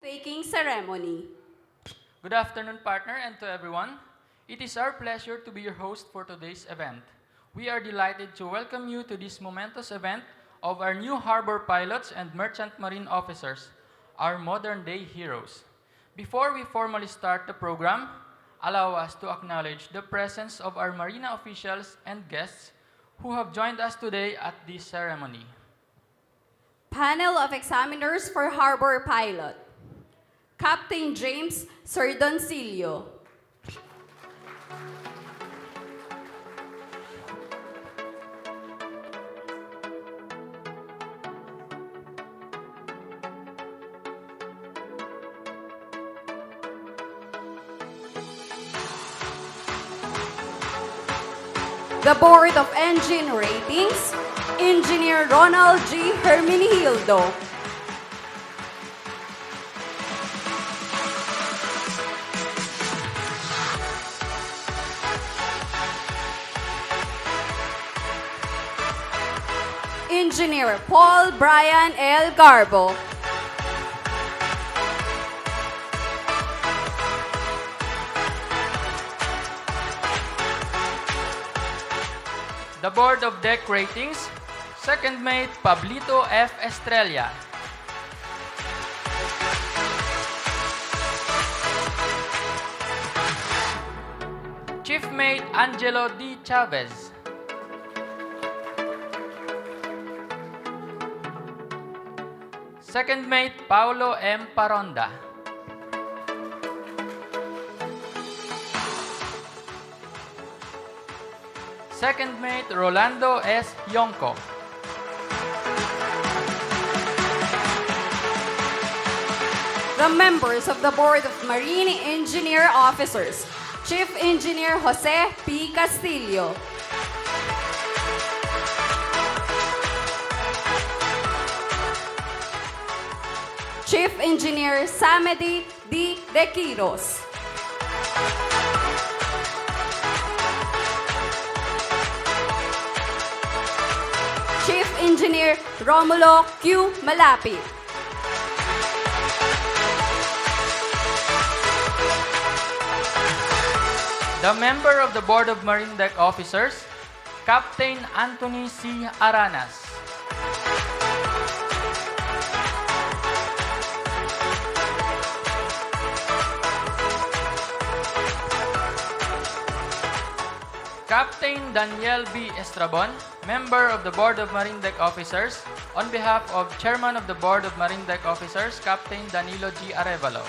Taking ceremony. Good afternoon, partner, and to everyone. It is our pleasure to be your host for today's event. We are delighted to welcome you to this momentous event of our new harbor pilots and merchant marine officers, our modern-day heroes. Before we formally start the program, allow us to acknowledge the presence of our MARINA officials and guests who have joined us today at this ceremony. Panel of examiners for harbor pilot. Captain James Sardoncillo. The Board of Engine Ratings, Engineer Ronald G. Hermenegildo. Engineer Paul Brian L. Garbo. The Board of Deck Ratings, Second Mate Pablito F. Estrella. Chief Mate Angelo D. Chavez. Second Mate Paulo M. Paronda. Second Mate Rolando S. Yonko. The members of the Board of Marine Engineer Officers, Chief Engineer Jose P. Castillo. Chief Engineer Samedi D. De Quiros. Chief Engineer Romulo Q. Malate. The member of the Board of Marine Deck Officers, Captain Anthony C. Aranas. Captain Daniel B. Estrabon, member of the Board of Marine Deck Officers, on behalf of Chairman of the Board of Marine Deck Officers, Captain Danilo G. Arevalo.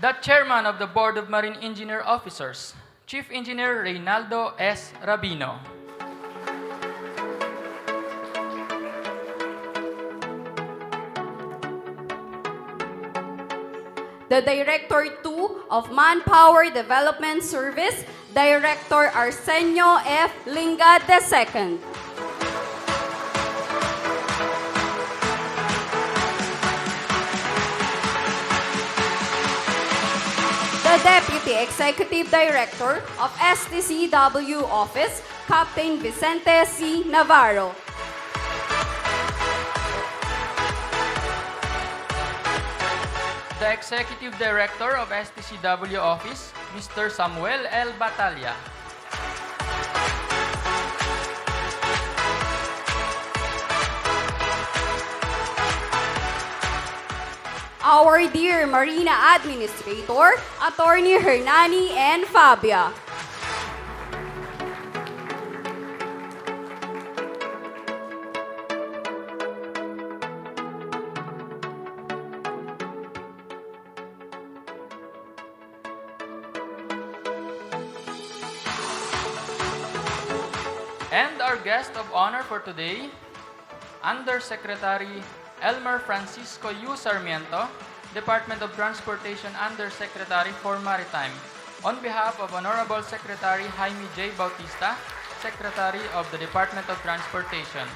The Chairman of the Board of Marine Engineer Officers, Chief Engineer Reynaldo S. Rabino. The Director 2 of Manpower Development Service, Director Arsenio F. Linga II. The Deputy Executive Director of STCW Office, Captain Vicente C. Navarro. The Executive Director of STCW Office, Mr. Samuel L. Batalla. Our dear Marina Administrator, Attorney Hernani N. Fabia. And our guest of honor for today, Undersecretary Elmer Francisco U. Sarmiento, Department of Transportation Undersecretary for Maritime, on behalf of Honorable Secretary Jaime J. Bautista, Secretary of the Department of Transportation.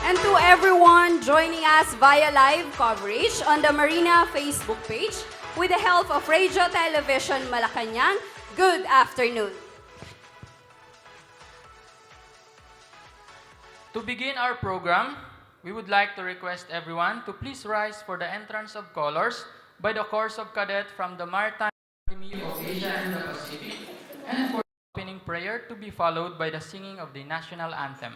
And to everyone joining us via live coverage on the MARINA Facebook page with the help of Radio Television Malacanang. Good afternoon. To begin our program, we would like to request everyone to please rise for the entrance of colors by the Corps of Cadet from the Maritime Academy of Asia and the Pacific, and for the opening prayer to be followed by the singing of the national anthem.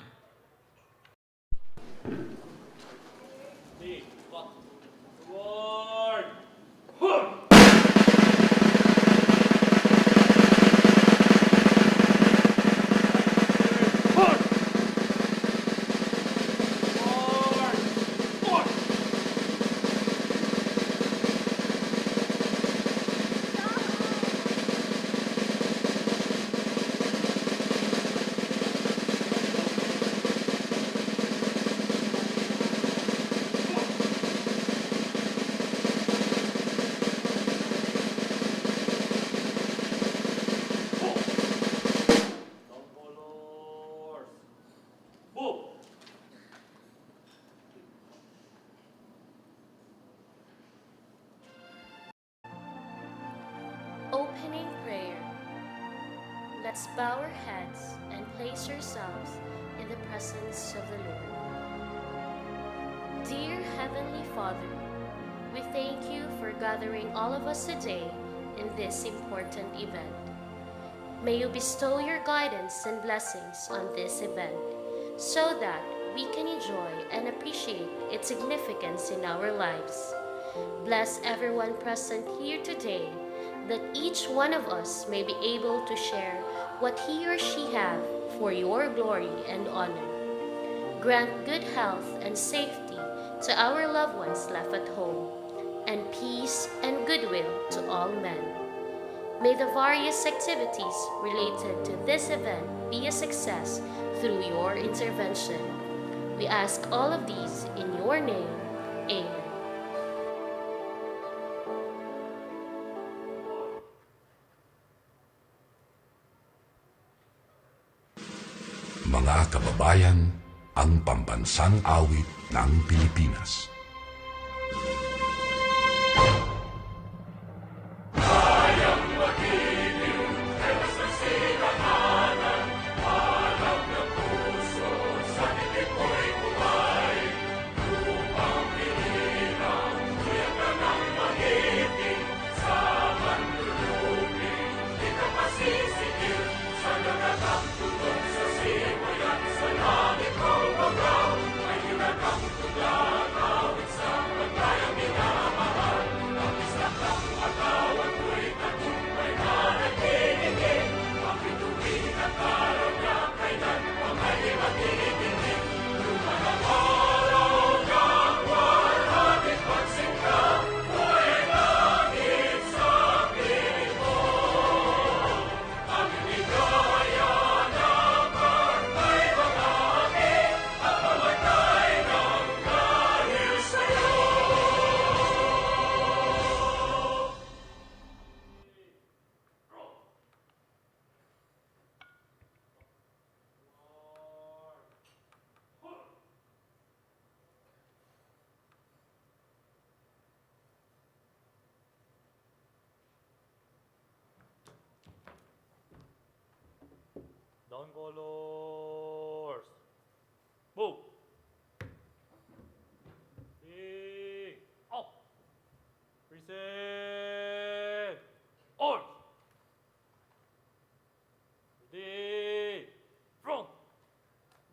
Opening prayer. Let's bow our heads and place yourselves in the presence of the Lord. Dear Heavenly Father, we thank you for gathering all of us today in this important event. May you bestow your guidance and blessings on this event so that we can enjoy and appreciate its significance in our lives. Bless everyone present here today, that each one of us may be able to share what he or she have for your glory and honor. Grant good health and safety to our loved ones left at home, and peace and goodwill to all men. May the various activities related to this event be a success through your intervention. We ask all of these in your name. Amen. Mga kababayan, ang pambansang awit ng Pilipinas. Down colors. Move. Big. Up. Reset. On. Ready. Front.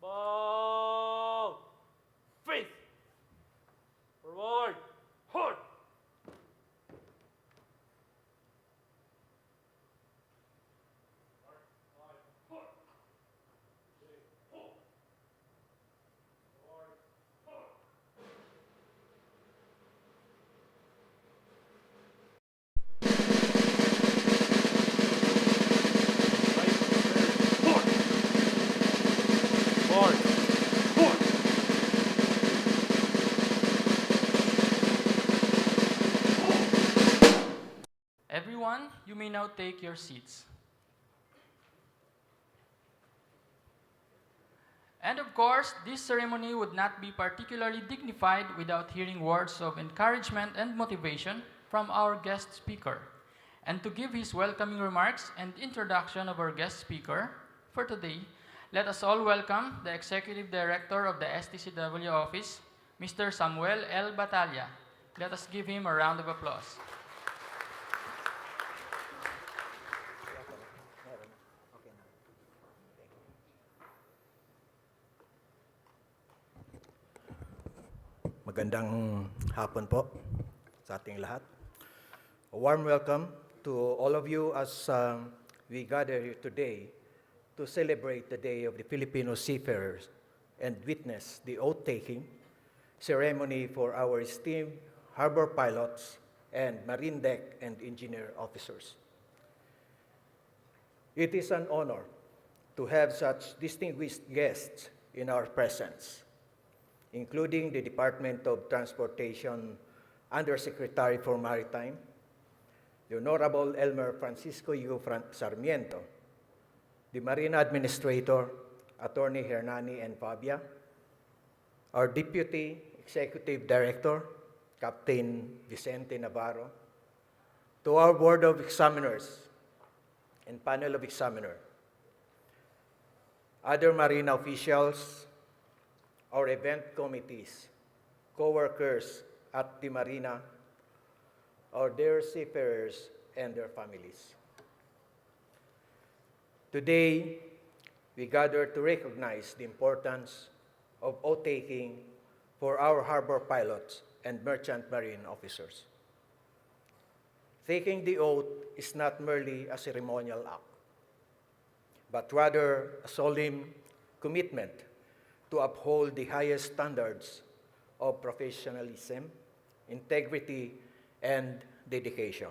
Bow. Face. Forward. Hold. Everyone, you may now take your seats. And of course, this ceremony would not be particularly dignified without hearing words of encouragement and motivation from our guest speaker. And to give his welcoming remarks and introduction of our guest speaker for today, let us all welcome the Executive Director of the STCW Office, Mr. Samuel L. Batalla. Let us give him a round of applause. Magandang hapon po sa ating lahat. A warm welcome to all of you as we gather here today to celebrate the Day of the Filipino Seafarers and witness the oath-taking ceremony for our esteemed harbor pilots and marine deck and engineer officers. It is an honor to have such distinguished guests in our presence, including the Department of Transportation Undersecretary for Maritime, the Honorable Elmer Francisco U. Sarmiento, the Marina Administrator, Attorney Hernani and Fabia, our Deputy Executive Director, Captain Vicente Navarro, to our Board of Examiners and Panel of Examiners, other Marina officials, our event committees, co-workers at the Marina, our dear seafarers and their families. Today, we gather to recognize the importance of oath-taking for our harbor pilots and merchant marine officers. Taking the oath is not merely a ceremonial act, but rather a solemn commitment to uphold the highest standards of professionalism, integrity, and dedication.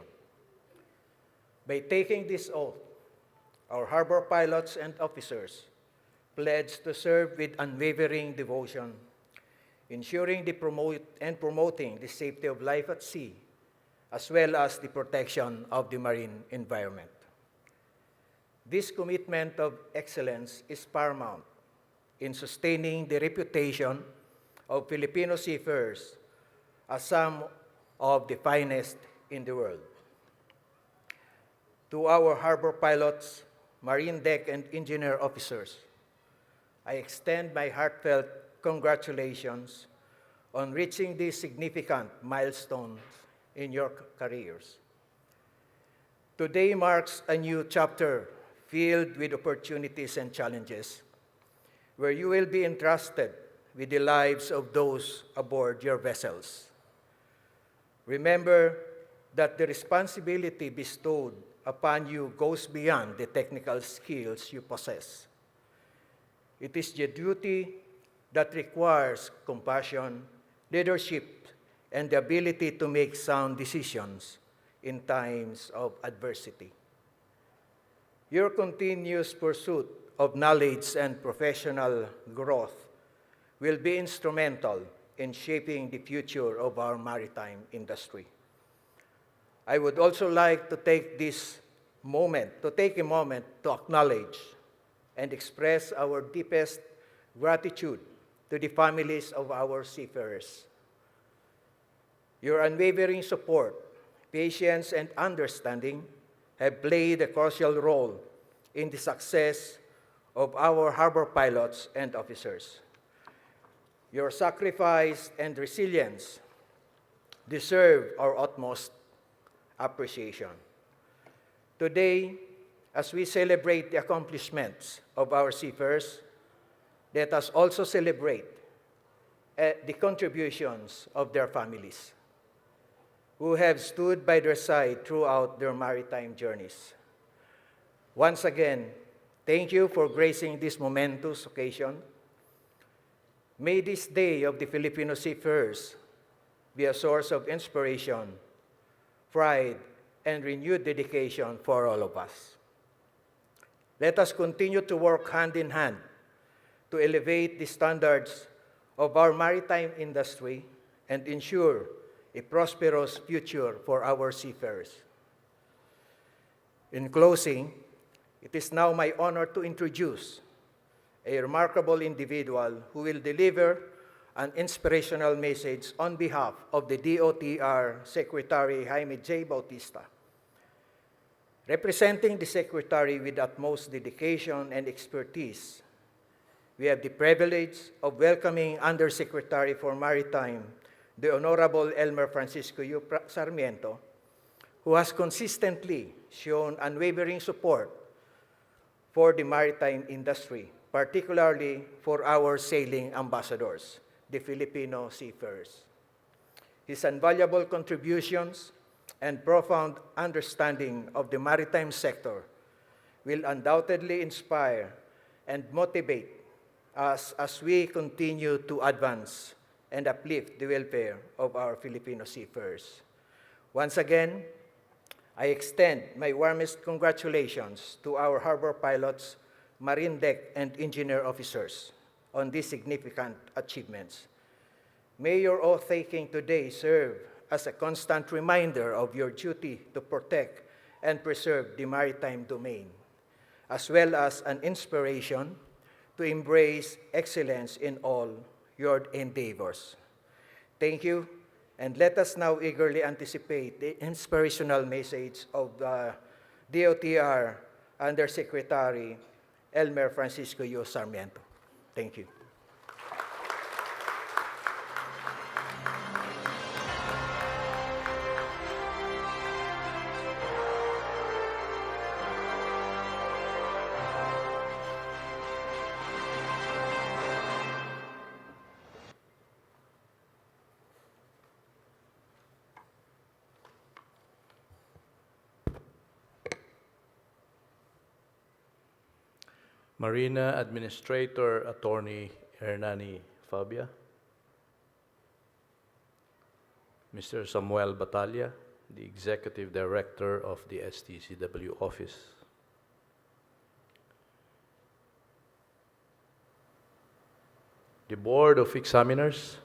By taking this oath, our harbor pilots and officers pledge to serve with unwavering devotion, ensuring promoting the safety of life at sea, as well as the protection of the marine environment. This commitment of excellence is paramount in sustaining the reputation of Filipino seafarers as some of the finest in the world. To our harbor pilots, marine deck and engineer officers, I extend my heartfelt congratulations on reaching these significant milestones in your careers. Today marks a new chapter filled with opportunities and challenges, where you will be entrusted with the lives of those aboard your vessels. Remember that the responsibility bestowed upon you goes beyond the technical skills you possess. It is the duty that requires compassion, leadership, and the ability to make sound decisions in times of adversity. Your continuous pursuit of knowledge and professional growth will be instrumental in shaping the future of our maritime industry. I would also like to take a moment to acknowledge and express our deepest gratitude to the families of our seafarers. Your unwavering support, patience, and understanding have played a crucial role in the success of our harbor pilots and officers. Your sacrifice and resilience deserve our utmost appreciation. Today, as we celebrate the accomplishments of our seafarers, let us also celebrate the contributions of their families, who have stood by their side throughout their maritime journeys. Once again, thank you for gracing this momentous occasion. May this Day of the Filipino Seafarers be a source of inspiration, pride, and renewed dedication for all of us. Let us continue to work hand in hand to elevate the standards of our maritime industry and ensure a prosperous future for our seafarers. In closing, it is now my honor to introduce a remarkable individual who will deliver an inspirational message on behalf of the DOTR Secretary Jaime J. Bautista. Representing the Secretary with utmost dedication and expertise, we have the privilege of welcoming Undersecretary for Maritime, the Honorable Elmer Francisco U. Sarmiento, who has consistently shown unwavering support for the maritime industry, particularly for our sailing ambassadors, the Filipino Seafarers. His invaluable contributions and profound understanding of the maritime sector will undoubtedly inspire and motivate us as we continue to advance and uplift the welfare of our Filipino seafarers. Once again, I extend my warmest congratulations to our harbor pilots, marine deck, and engineer officers on these significant achievements. May your oath-taking today serve as a constant reminder of your duty to protect and preserve the maritime domain, as well as an inspiration to embrace excellence in all your endeavors. Thank you, and let us now eagerly anticipate the inspirational message of the DOTR Undersecretary Elmer Francisco U. Sarmiento. Thank you. MARINA Administrator Attorney Hernani Fabia, Mr. Samuel Batalla, the Executive Director of the STCW Office, the Board of Examiners,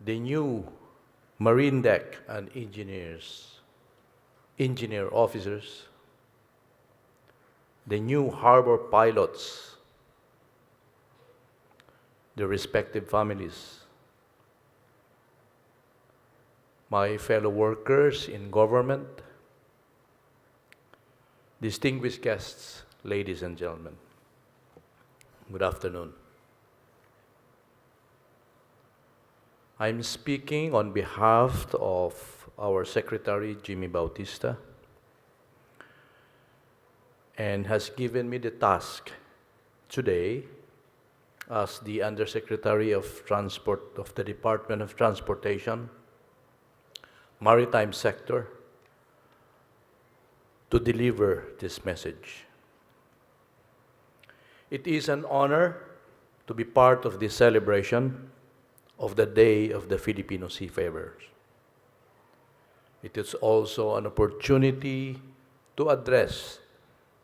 the new Marine Deck and engineer officers, the new harbor pilots, the respective families, my fellow workers in government, distinguished guests, ladies and gentlemen, good afternoon. I'm speaking on behalf of our Secretary, Jimmy Bautista, and has given me the task today as the Undersecretary of Transport of the Department of Transportation, Maritime Sector, to deliver this message. It is an honor to be part of this celebration of the Day of the Filipino Seafarers. It is also an opportunity to address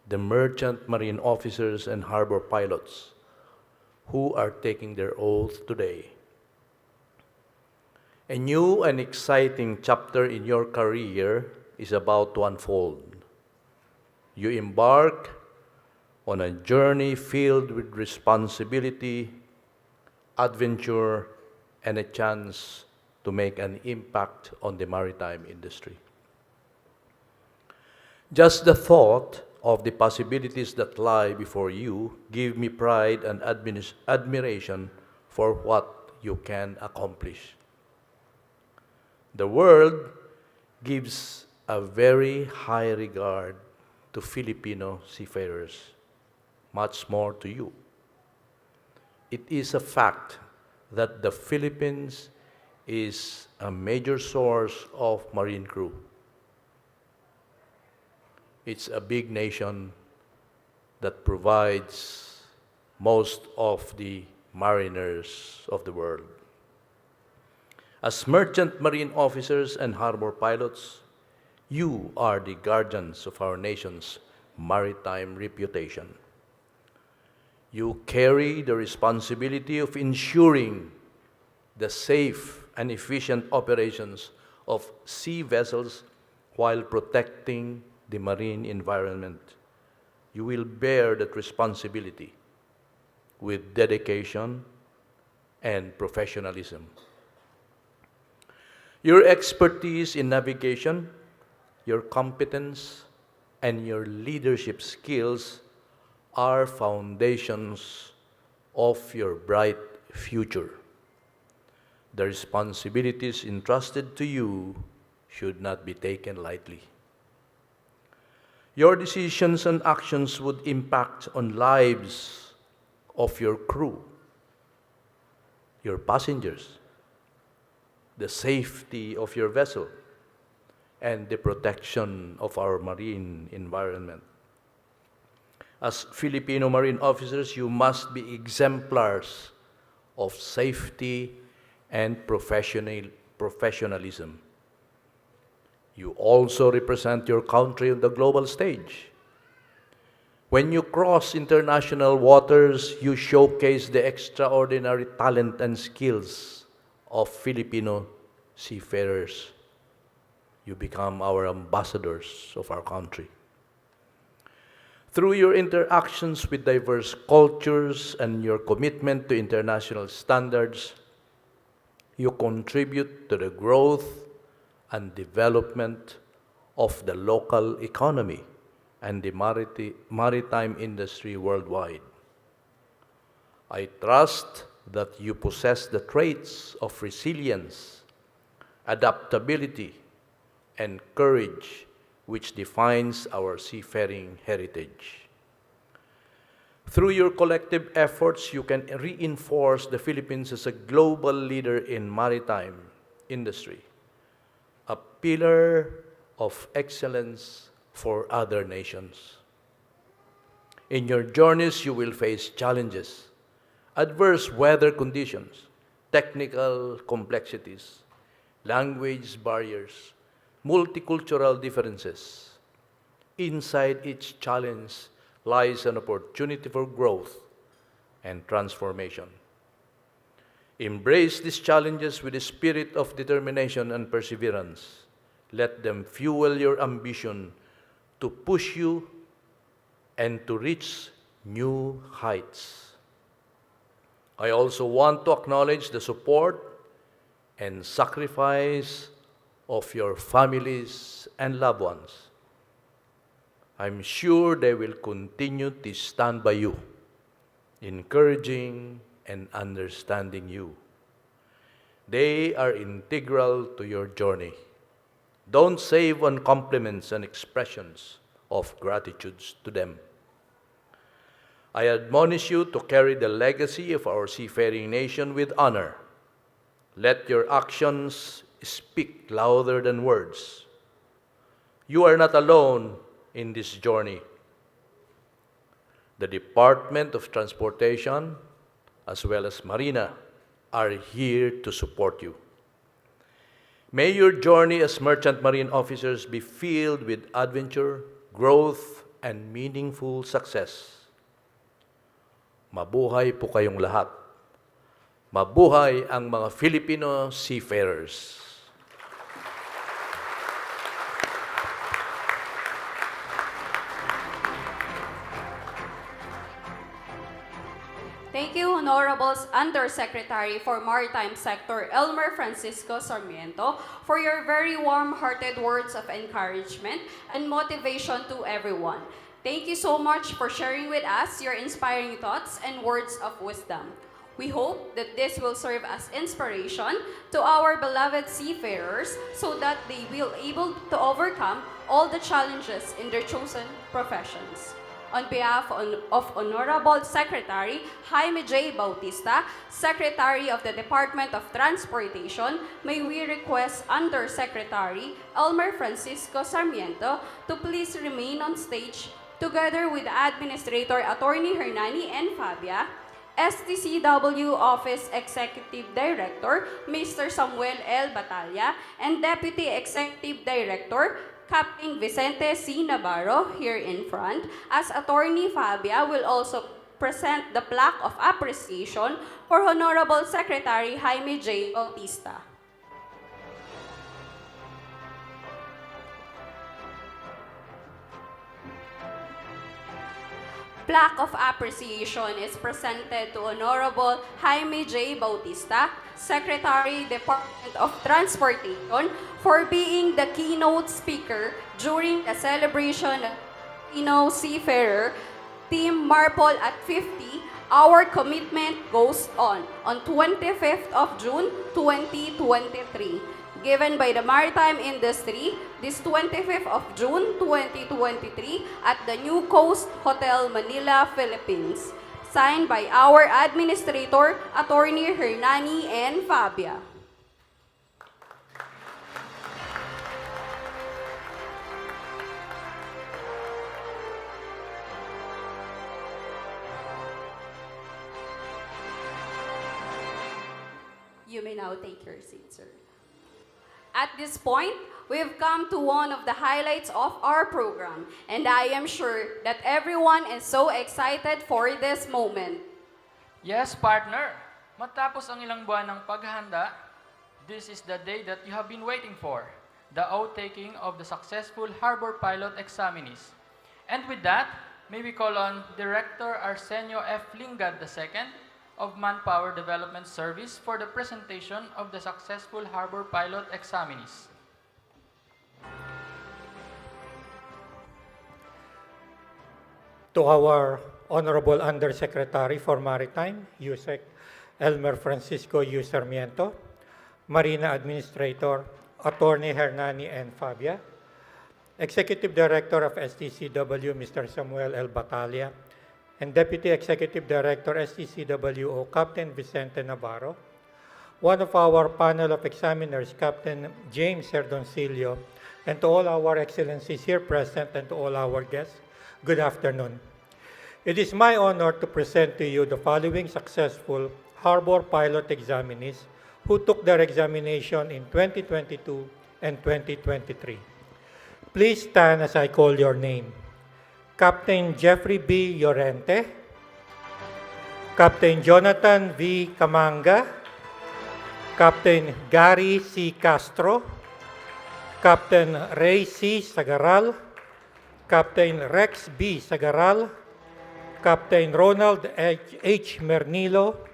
the merchant marine officers and harbor pilots who are taking their oath today. A new and exciting chapter in your career is about to unfold. You embark on a journey filled with responsibility, adventure, and a chance to make an impact on the maritime industry. Just the thought of the possibilities that lie before you give me pride and admiration for what you can accomplish. The world gives a very high regard to Filipino seafarers, much more to you. It is a fact that the Philippines is a major source of marine crew. It's a big nation that provides most of the mariners of the world. As merchant marine officers and harbor pilots, you are the guardians of our nation's maritime reputation. You carry the responsibility of ensuring the safe and efficient operations of sea vessels while protecting the marine environment, you will bear that responsibility with dedication and professionalism. Your expertise in navigation, your competence, and your leadership skills are foundations of your bright future. The responsibilities entrusted to you should not be taken lightly. Your decisions and actions would impact on lives of your crew, your passengers, the safety of your vessel, and the protection of our marine environment. As Filipino marine officers, you must be exemplars of safety and professionalism. You also represent your country on the global stage. When you cross international waters, you showcase the extraordinary talent and skills of Filipino seafarers. You become our ambassadors of our country. Through your interactions with diverse cultures and your commitment to international standards, you contribute to the growth and development of the local economy and the maritime industry worldwide. I trust that you possess the traits of resilience, adaptability, and courage which defines our seafaring heritage. Through your collective efforts, you can reinforce the Philippines as a global leader in maritime industry, a pillar of excellence for other nations. In your journeys, you will face challenges, adverse weather conditions, technical complexities, language barriers, multicultural differences. Inside each challenge lies an opportunity for growth and transformation. Embrace these challenges with a spirit of determination and perseverance. Let them fuel your ambition to push you and to reach new heights. I also want to acknowledge the support and sacrifice of your families and loved ones. I'm sure they will continue to stand by you, encouraging and understanding you. They are integral to your journey. Don't save on compliments and expressions of gratitude to them. I admonish you to carry the legacy of our seafaring nation with honor. Let your actions speak louder than words. You are not alone in this journey. The Department of Transportation, as well as MARINA, are here to support you. May your journey as merchant marine officers be filled with adventure, growth, and meaningful success. Mabuhay po kayong lahat. Mabuhay ang mga Filipino seafarers. Thank you, Honorable Undersecretary for Maritime Sector Elmer Francisco Sarmiento, for your very warm-hearted words of encouragement and motivation to everyone. Thank you so much for sharing with us your inspiring thoughts and words of wisdom. We hope that this will serve as inspiration to our beloved seafarers so that they will be able to overcome all the challenges in their chosen professions. On behalf of Honorable Secretary Jaime J. Bautista, Secretary of the Department of Transportation, may we request Undersecretary Elmer Francisco Sarmiento to please remain on stage together with Administrator Attorney Hernani N. Fabia, STCW Office Executive Director Mr. Samuel L. Batalla, and Deputy Executive Director Captain Vicente C. Navarro here in front, as Attorney Fabia will also present the plaque of appreciation for Honorable Secretary Jaime J. Bautista. plaque of appreciation is presented to Honorable Jaime J. Bautista, Secretary, Department of Transportation, for being the keynote speaker during the celebration of Filipino Seafarer Team MARPOL at 50. Our commitment goes on 25th of June 2023. Given by the maritime industry this 25th of June 2023 at the New Coast Hotel, Manila, Philippines. Signed by our Administrator, Attorney Hernani and Fabia. You may now take your seat, sir. At this point, we've come to one of the highlights of our program, and I am sure that everyone is so excited for this moment. Yes, partner. Matapos ang ilang buwan ng paghahanda, this is the day that you have been waiting for, the oath-taking of the successful harbor pilot examinees. And with that, may we call on Director Arsenio F. Lingad II of Manpower Development Service for the presentation of the successful harbor pilot examinees. To our Honorable Undersecretary for Maritime, USEC Elmer Francisco U. Sarmiento, Marina Administrator, Attorney Hernani N. Fabia, Executive Director of STCW, Mr. Samuel L. Batalla, and Deputy Executive Director, STCWO, Captain Vicente Navarro, one of our panel of examiners, Captain James Herdoncillo, and to all our excellencies here present and to all our guests, good afternoon. It is my honor to present to you the following successful harbor pilot examinees who took their examination in 2022 and 2023. Please stand as I call your name. Captain Jeffrey B. Llorente, Captain Jonathan V. Camanga, Captain Gary C. Castro, Captain Ray C. Sagaral, Captain Rex B. Sagaral, Captain Ronald H. Mernilo,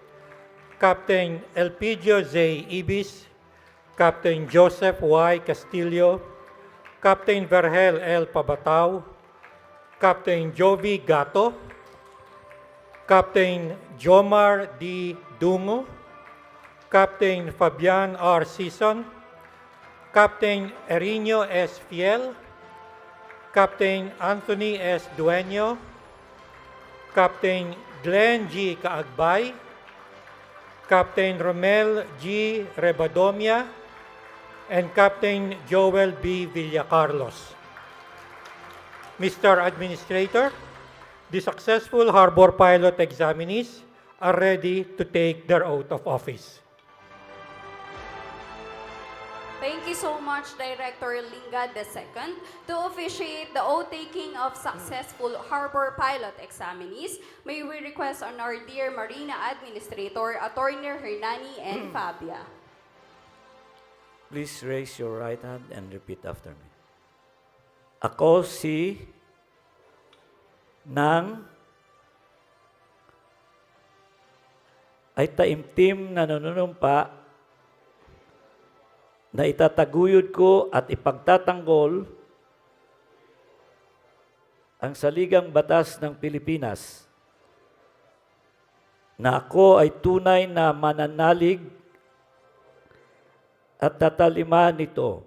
Captain Elpidio Z. Ibis, Captain Joseph Y. Castillo, Captain Vergel L. Pabatao, Captain Jovi Gato, Captain Jomar D. Dungo, Captain Fabian R. Sison, Captain Erinio S. Fiel, Captain Anthony S. Dueño, Captain Glenn G. Kaagbay, Captain Romel G. Rebadomia, and Captain Joel B. Villacarlos. Mr. Administrator, the successful harbor pilot examinees are ready to take their oath of office. Thank you so much, Director Lingad II. To officiate the oath-taking of successful harbor pilot examinees, may we request on our dear Marina Administrator, Attorney Hernani and Fabia. Please raise your right hand and repeat after me. Ako si nang ay taimtim na nanunumpa na itataguyod ko at ipagtatanggol ang saligang batas ng Pilipinas na ako ay tunay na mananalig at tatalima nito.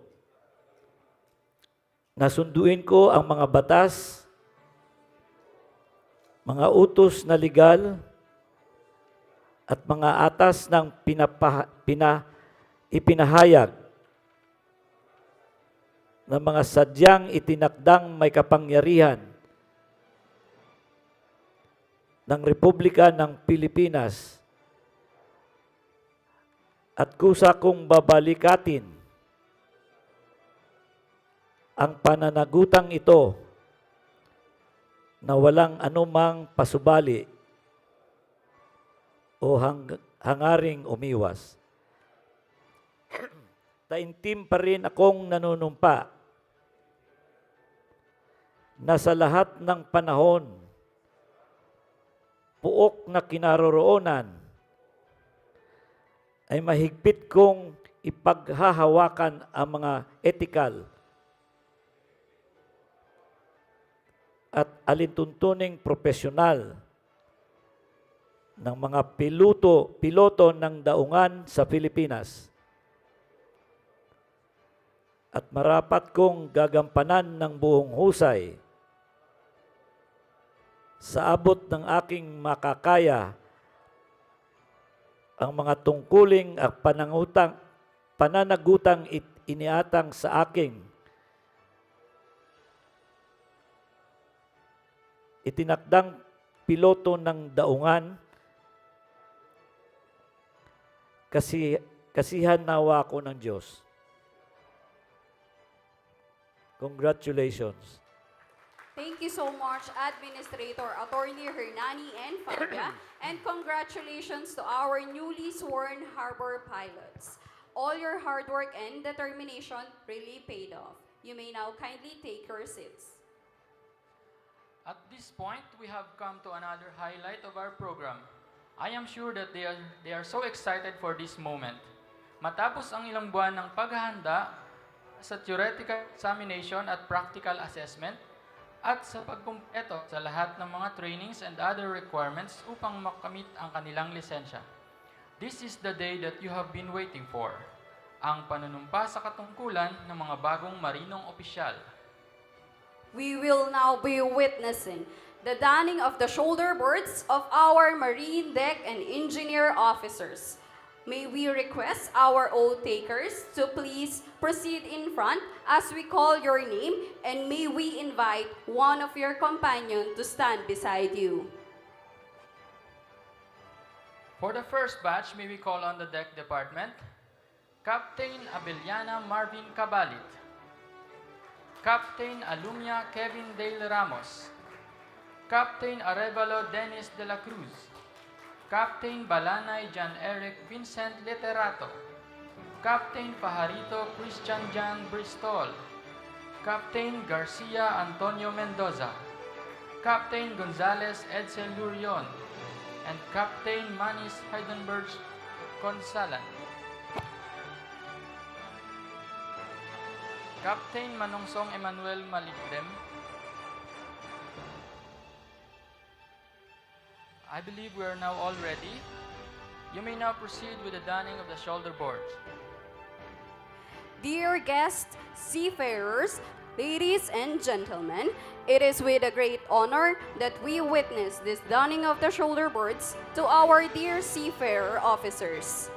Nasunduin ko ang mga batas, mga utos na legal, at mga atas ng ipinahayag ng mga sadyang itinakdang may kapangyarihan ng Republika ng Pilipinas at kusa kong babalikatin ang pananagutang ito na walang anumang pasubali o hangaring umiwas. Taimtim pa rin akong nanunumpa na sa lahat ng panahon puok na kinaroroonan ay mahigpit kong ipaghahawakan ang mga ethical at alintuntuning profesional ng mga piloto ng daungan sa Pilipinas. At marapat kong gagampanan ng buong husay sa abot ng aking makakaya ang mga tungkuling at pananagutang iniatang sa aking itinakdang piloto ng daungan, kasihan nawa ko ng Diyos. Congratulations. Thank you so much, Administrator Attorney Hernani and Fabia, and congratulations to our newly sworn harbor pilots. All your hard work and determination really paid off. You may now kindly take your seats. At this point, we have come to another highlight of our program. I am sure that they are so excited for this moment. Matapos ang ilang buwan ng paghahanda sa theoretical examination at practical assessment, at sa pagkumpleto sa lahat ng mga trainings and other requirements upang makamit ang kanilang lisensya. This is the day that you have been waiting for, ang panunumpa sa katungkulan ng mga bagong marinong opisyal. We will now be witnessing the donning of the shoulder boards of our marine deck and engineer officers. May we request our oath takers to please proceed in front as we call your name, and may we invite one of your companions to stand beside you. For the first batch, may we call on the deck department, Captain Abeliana Marvin Cabalit, Captain Alumia Kevin Dale Ramos, Captain Arevalo Dennis de la Cruz, Captain Balanay John Eric Vincent Literato, Captain Pajarito Christian Jan Bristol, Captain Garcia Antonio Mendoza, Captain Gonzales Edsel Lurion, and Captain Manis Heidenberg Consalan. Captain Manongsong Emmanuel Malikdem. I believe we are now all ready. You may now proceed with the donning of the shoulder boards. Dear guests, seafarers, ladies and gentlemen, it is with a great honor that we witness this donning of the shoulder boards to our dear seafarer officers.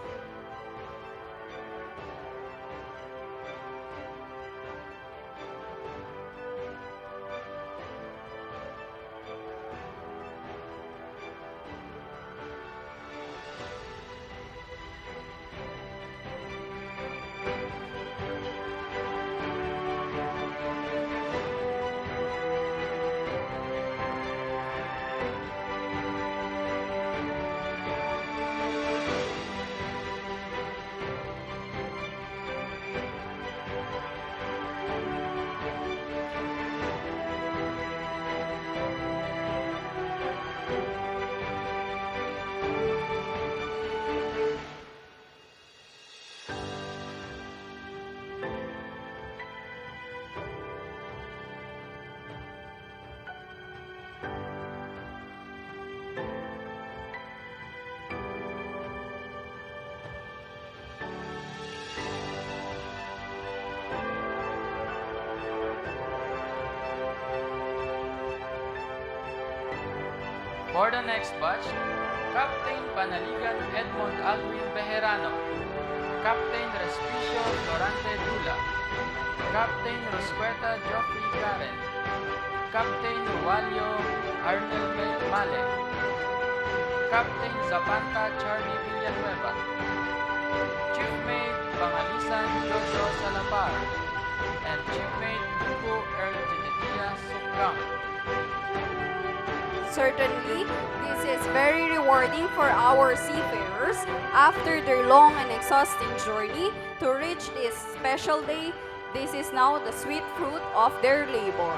For the next batch, Captain Panaligan Edmond Alwin Bejerano, Captain Respicio Florante Dula, Captain Rosqueta Geoffrey Garen, Captain Rualio Arnel Male, Captain Zapanta Charlie Villanueva, Chief Mate Pangalisan Jojo Salapar, and Chief Mate Hugo Earl Genetia Sukang. Certainly, this is very rewarding for our seafarers after their long and exhausting journey to reach this special day. This is now the sweet fruit of their labor.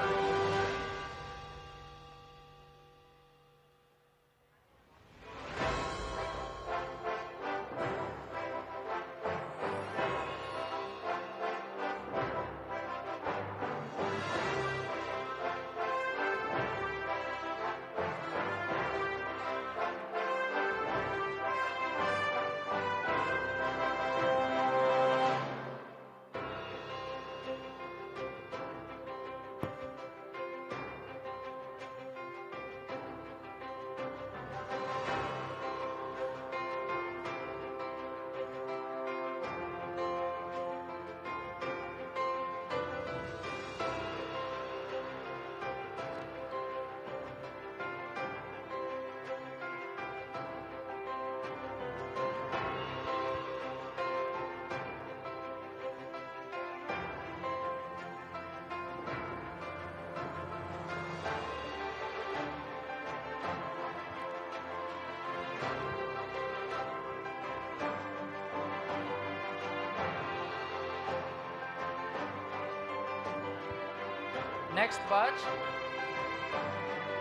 Next batch,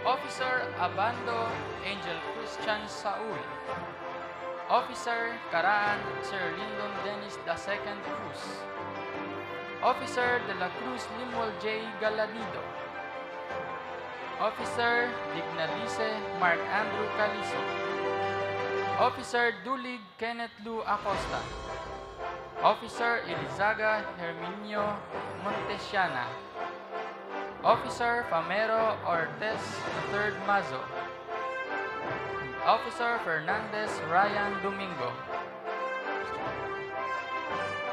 Officer Abando Angel Christian Saul. Officer Caraan Sir Lyndon Dennis II Cruz. Officer De La Cruz Limol J. Galanido. Officer Dignalice Mark Andrew Caliso. Officer Dulig Kenneth Lu Acosta. Officer Elizaga Herminio Montesiana. Officer Famero Ortez III Mazo. Officer Fernandez Ryan Domingo.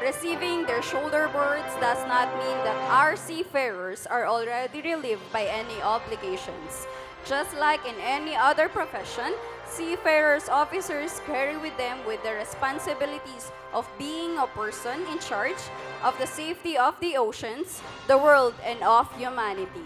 Receiving their shoulder boards does not mean that our seafarers are already relieved by any obligations. Just like in any other profession, seafarers officers carry with them the responsibilities of being a person in charge of the safety of the oceans, the world, and of humanity.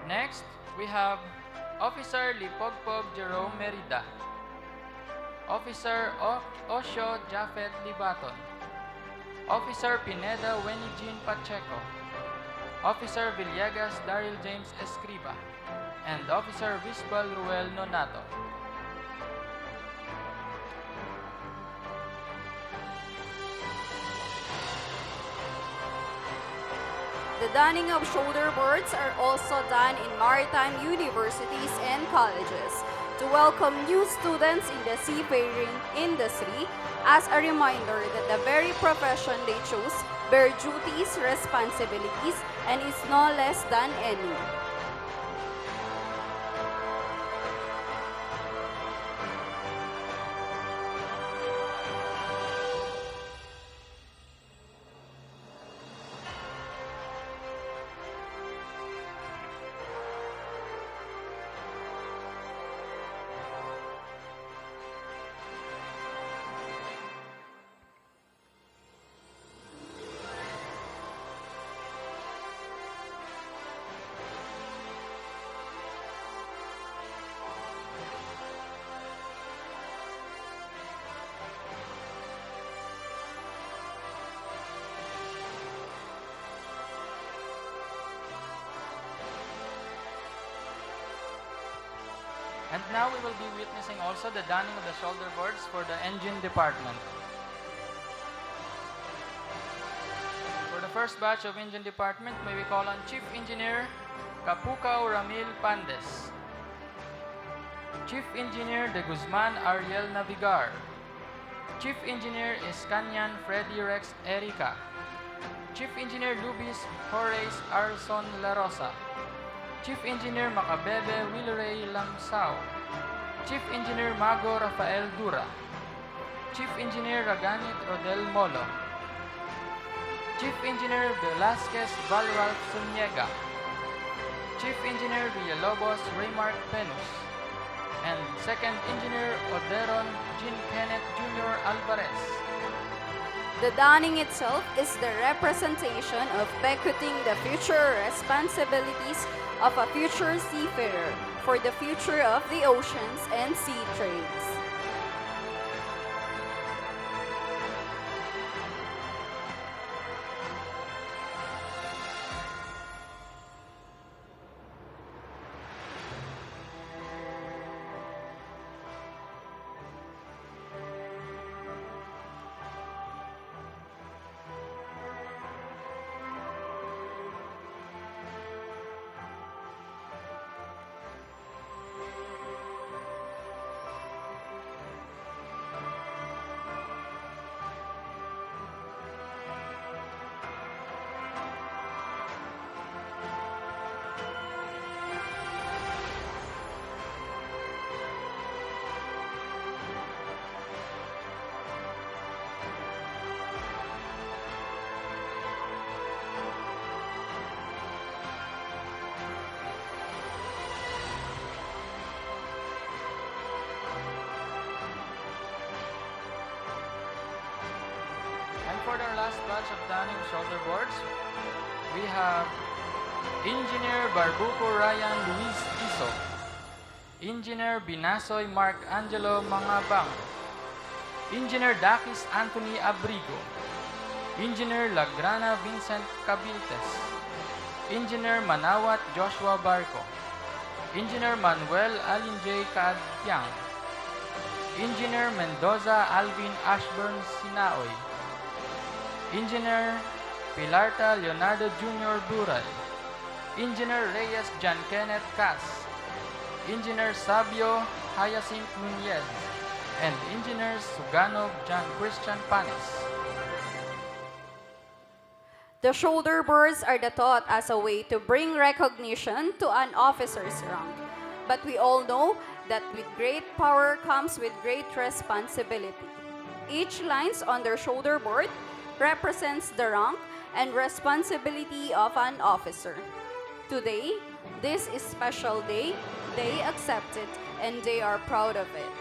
Next, we have Officer Lipogpog Jerome Merida. Officer Osho Jafet Libaton. Officer Pineda Wenny Jean Pacheco. Officer Villegas Daryl James Escriba. And Officer Visbal Ruel Nonato. The donning of shoulder boards are also done in maritime universities and colleges to welcome new students in the seafaring industry as a reminder that the very profession they chose bear duties, responsibilities, and is no less than any. And now we will be witnessing also the donning of the shoulder boards for the engine department. For the first batch of engine department, may we call on Chief Engineer Capucao Ramil Pandes, Chief Engineer De Guzman Ariel Navigar, Chief Engineer Escanyan Freddy Rex Erica, Chief Engineer Lubis Horace Arson La Rosa, Chief Engineer Macabebe Wilray Lamsao, Chief Engineer Mago Rafael Dura, Chief Engineer Raganit Rodel Molo, Chief Engineer Velasquez Valralph Zuniega, Chief Engineer Villalobos Raymark Penus, and Second Engineer Oderon Jean Kenneth Jr. Alvarez. The donning itself is the representation of bequeathing the future responsibilities of a future seafarer for the future of the oceans and sea trades. for our last batch of donning shoulder boards, we have Engineer Barbuco Ryan Luis Tiso, Engineer Binasoy Mark Angelo Mangabang, Engineer Dakis Anthony Abrigo, Engineer Lagrana Vincent Cabiltes, Engineer Manawat Joshua Barco, Engineer Manuel Alin J. Kadyang, Engineer Mendoza Alvin Ashburn Sinaoy, Engineer Pilarta Leonardo Jr. Buray, Engineer Reyes John Kenneth Cas, Engineer Sabio Hyacinth Nunez, and Engineer Suganov John Christian Panes. The shoulder boards are the thought as a way to bring recognition to an officer's rank. But we all know that with great power comes with great responsibility. Each lines on their shoulder board represents the rank and responsibility of an officer. Today, this is special day, they accept it and they are proud of it.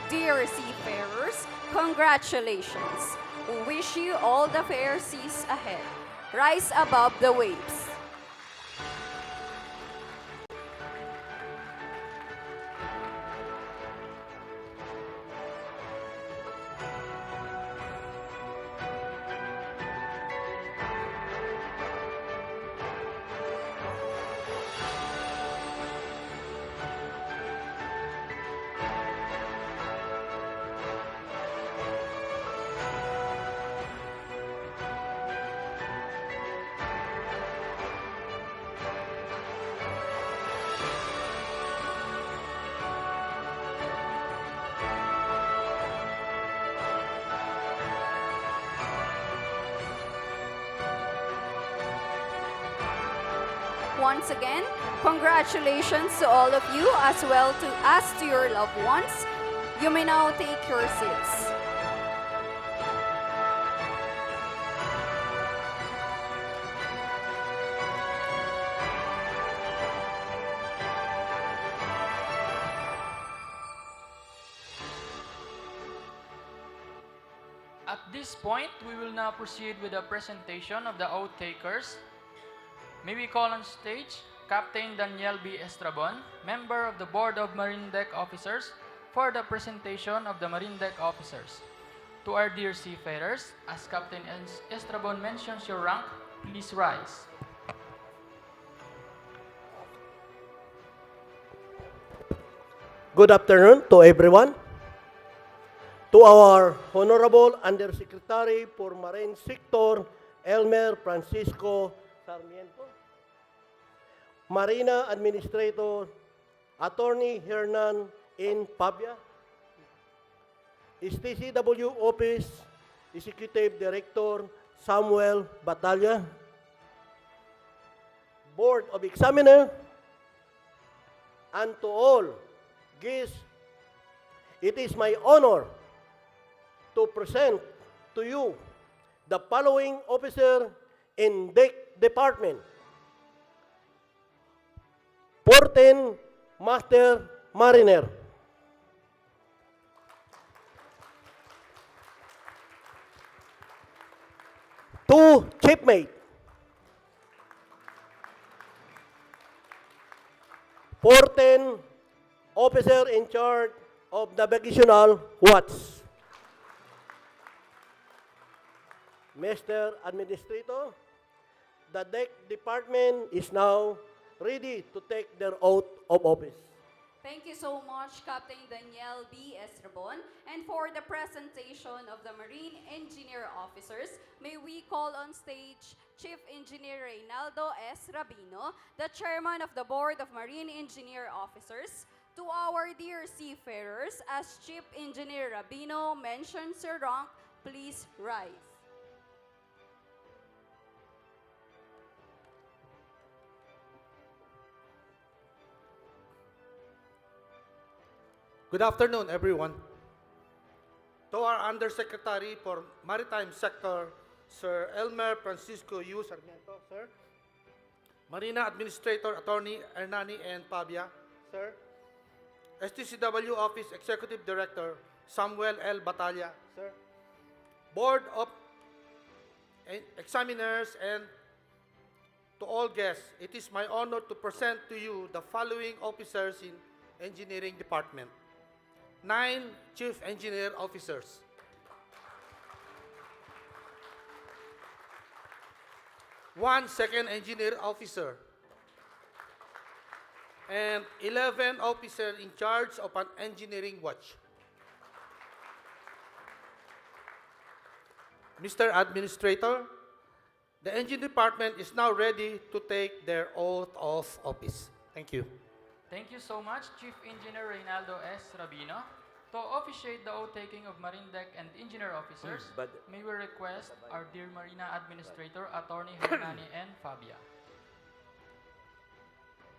Dear seafarers, congratulations. We wish you all the fair seas ahead. Rise above the waves. Once again, congratulations to all of you as well as to your loved ones. You may now take your seats. At this point, we will now proceed with the presentation of the oath takers. May we call on stage Captain Daniel B. Estrabon, member of the Board of Marine Deck Officers, for the presentation of the Marine Deck Officers. To our dear seafarers, as Captain Estrabon mentions your rank, please rise. Good afternoon to everyone. To our Honorable Undersecretary for Marine Sector, Elmer Francisco Sarmiento, Marina Administrator, Attorney Hernan N. Pabia, STCW Office, Executive Director Samuel Batalla, Board of Examiner, and to all guests, it is my honor to present to you the following officer in Deck Department. 14 Master Mariner. 2 Shipmate. 14 Officer in charge of navigational watch. Mr. Administrator, the Deck Department is now ready to take their oath of office. Thank you so much, Captain Daniel B. Estrabon. And for the presentation of the Marine Engineer Officers, may we call on stage Chief Engineer Reynaldo S. Rabino, the Chairman of the Board of Marine Engineer Officers. To our dear seafarers, as Chief Engineer Rabino mentions your rank, please rise. Good afternoon, everyone. To our Undersecretary for Maritime Sector, Sir Elmer Francisco U. Sarmiento, sir. Marina Administrator Attorney Hernani and Pavia, sir. STCW Office Executive Director Samuel L. Batalla, sir. Board of Examiners and to all guests, it is my honor to present to you the following officers in Engineering Department. 9 Chief Engineer Officers. 1 Second Engineer Officer. And 11 officers in charge of an engineering watch. Mr. Administrator, the engine department is now ready to take their oath of office. Thank you. Thank you so much, Chief Engineer Reynaldo S. Rabino. To officiate the oath-taking of Marine Deck and Engineer Officers, may we request our dear Marina Administrator, Attorney Hernani and Fabia.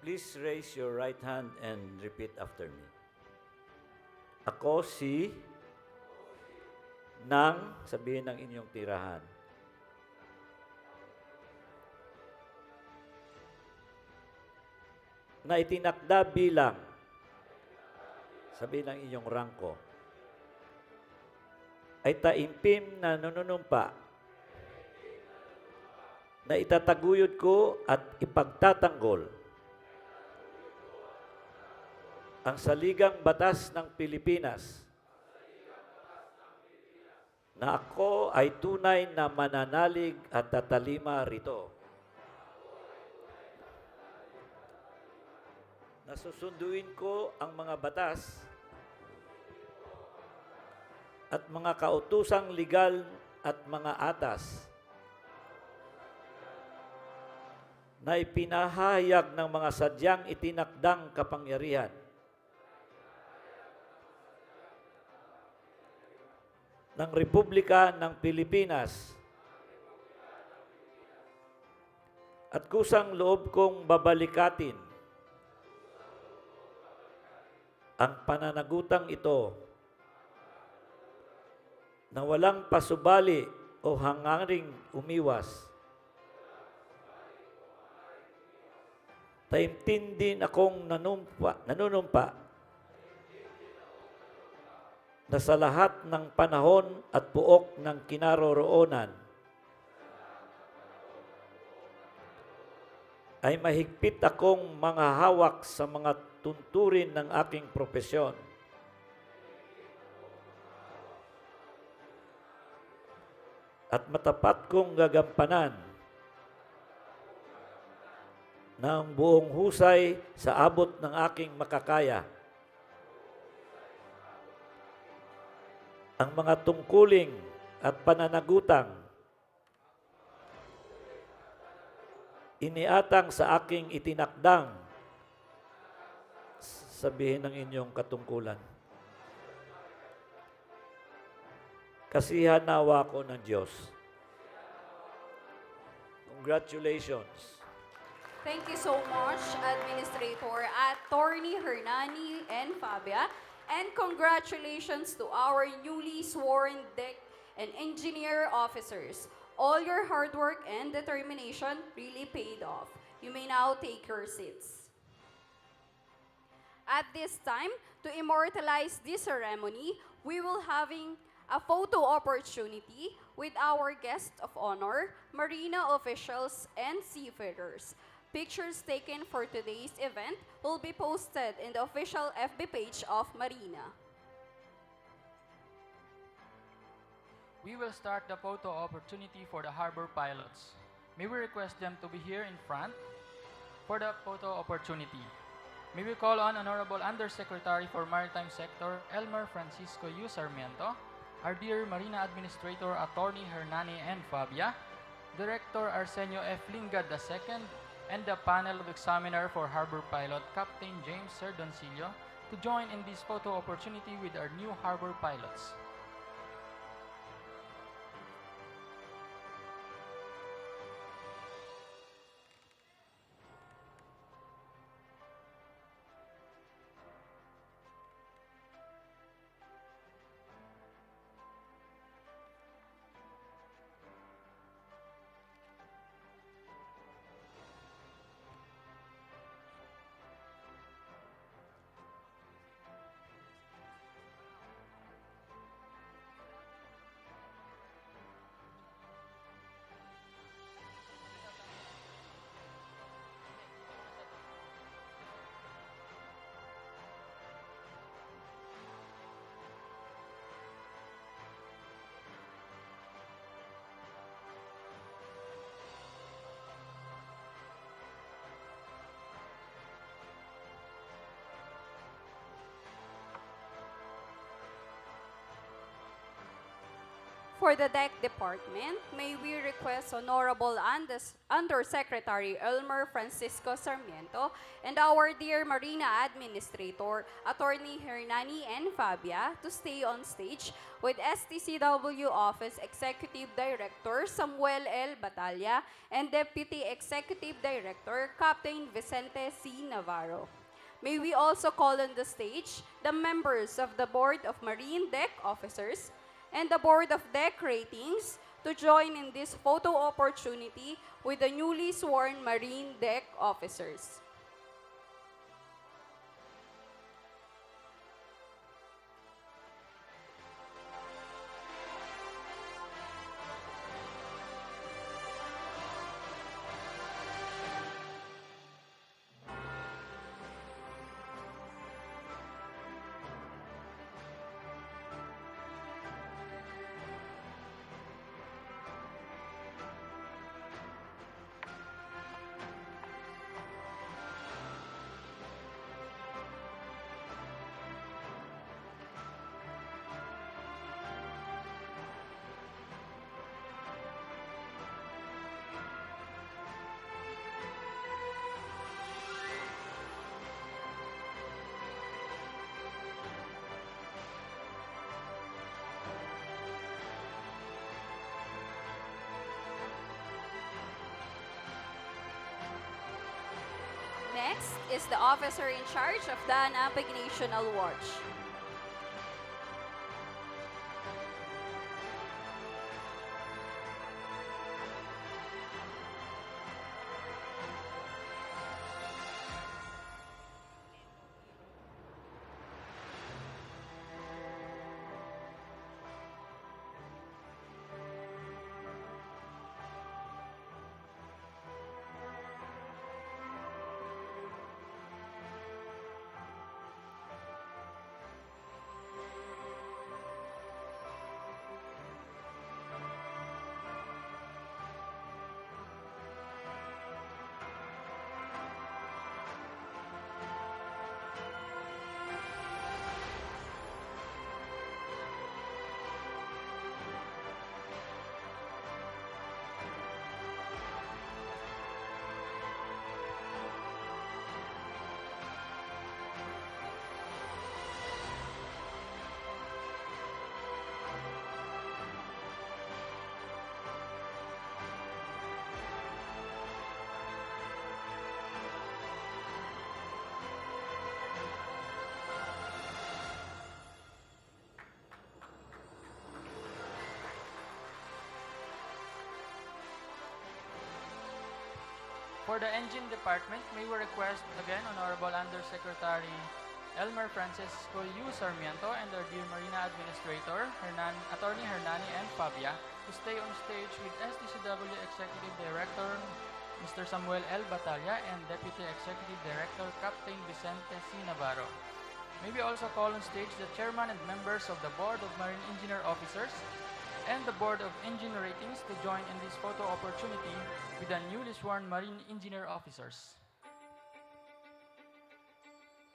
Please raise your right hand and repeat after me. Ako si nang sabihin ng inyong tirahan. Na itinakda bilang sabihin ng inyong rangko ay taimpim na nanunumpa na itataguyod ko at ipagtatanggol ang saligang batas ng Pilipinas na ako ay tunay na mananalig at tatalima rito. Nasusunduin ko ang mga batas at mga kautusang legal at mga atas na ipinahayag ng mga sadyang itinakdang kapangyarihan ng Republika ng Pilipinas at kusang loob kong babalikatin ang pananagutang ito na walang pasubali o hangaring umiwas. Taimtindin akong nanunumpa na sa lahat ng panahon at puok ng kinaroroonan ay mahigpit akong mga hawak sa mga tunturin ng aking propesyon. At matapat kong gagampanan ng buong husay sa abot ng aking makakaya ang mga tungkuling at pananagutang iniatang sa aking itinakdang sabihin ng inyong katungkulan. Kasihan nawa ko ng Diyos. Congratulations. Thank you so much, Administrator Attorney Hernani and Fabia. And congratulations to our newly sworn deck and engineer officers. All your hard work and determination really paid off. You may now take your seats. At this time, to immortalize this ceremony, we will having a photo opportunity with our guest of honor, Marina officials and seafarers. Pictures taken for today's event will be posted in the official FB page of Marina. We will start the photo opportunity for the harbor pilots. May we request them to be here in front for the photo opportunity. May we call on Honorable Undersecretary for Maritime Sector, Elmer Francisco U. Sarmiento, our dear Marina Administrator, Attorney Hernani and Fabia, Director Arsenio F. Lingad II, and the panel of examiner for harbor pilot, Captain James Serdoncillo, to join in this photo opportunity with our new harbor pilots. For the deck department, may we request Honorable Undersecretary Elmer Francisco Sarmiento and our dear Marina Administrator, Attorney Hernani and Fabia, to stay on stage with STCW Office Executive Director Samuel L. Batalla and Deputy Executive Director Captain Vicente C. Navarro. May we also call on the stage the members of the Board of Marine Deck Officers and the Board of Deck Ratings to join in this photo opportunity with the newly sworn Marine Deck Officers. Next is the officer in charge of the Navigational Watch. For the engine department, may we request again Honorable Undersecretary Elmer Francisco U. Sarmiento and our dear Marina Administrator, Attorney Hernani and Fabia, to stay on stage with STCW Executive Director Mr. Samuel L. Batalla and Deputy Executive Director Captain Vicente C. Navarro. May we also call on stage the Chairman and members of the Board of Marine Engineer Officers and the Board of Engine Ratings to join in this photo opportunity with the newly sworn Marine Engineer Officers.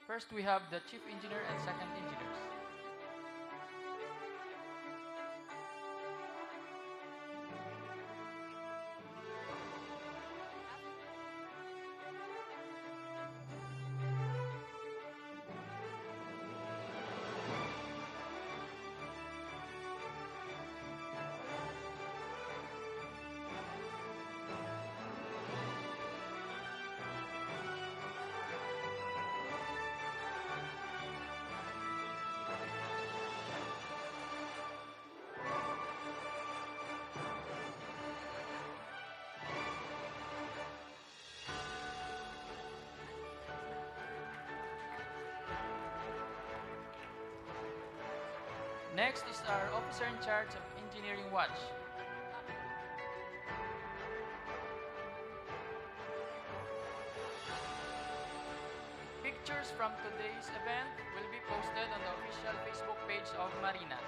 First, we have the Chief Engineer and Second Engineers. Next is our officer in charge of Engineering Watch. Pictures from today's event will be posted on the official Facebook page of Marina.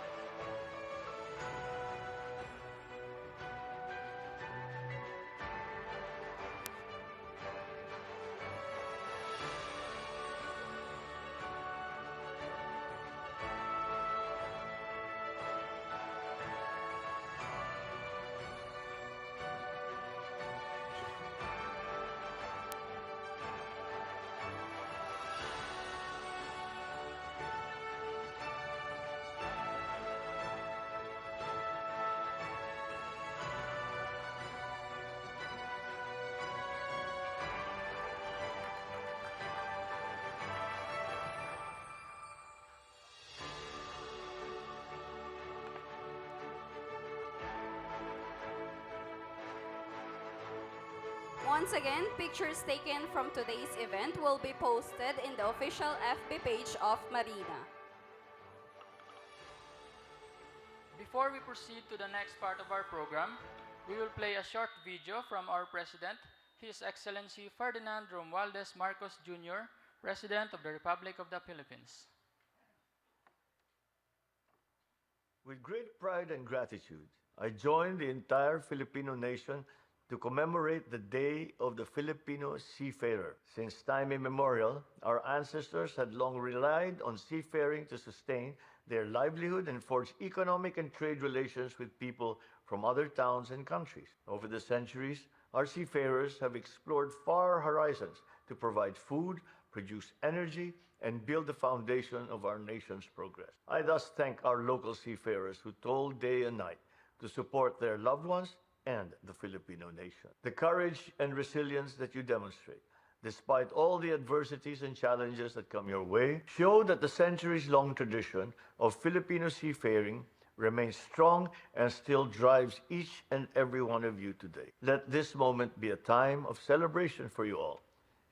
Once again, pictures taken from today's event will be posted in the official FB page of MARINA. Before we proceed to the next part of our program, we will play a short video from our President, His Excellency Ferdinand Romualdez Marcos Jr., President of the Republic of the Philippines. With great pride and gratitude, I join the entire Filipino nation to commemorate the Day of the Filipino Seafarer. Since time immemorial, our ancestors had long relied on seafaring to sustain their livelihood and forge economic and trade relations with people from other towns and countries. Over the centuries, our seafarers have explored far horizons to provide food, produce energy, and build the foundation of our nation's progress. I thus thank our local seafarers who toil day and night to support their loved ones and the Filipino nation. The courage and resilience that you demonstrate, despite all the adversities and challenges that come your way, show that the centuries-long tradition of Filipino seafaring remains strong and still drives each and every one of you today. Let this moment be a time of celebration for you all,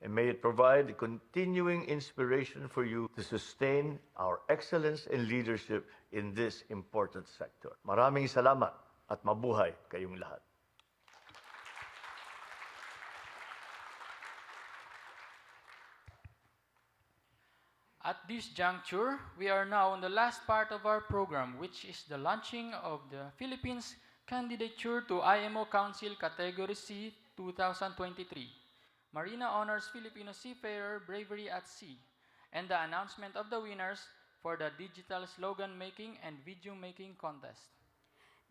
and may it provide a continuing inspiration for you to sustain our excellence and leadership in this important sector. Maraming salamat at mabuhay kayong lahat. At this juncture, we are now on the last part of our program, which is the launching of the Philippines' candidature to IMO Council Category C 2023. MARINA honors Filipino Seafarer Bravery at Sea, and the announcement of the winners for the digital slogan making and video making contest.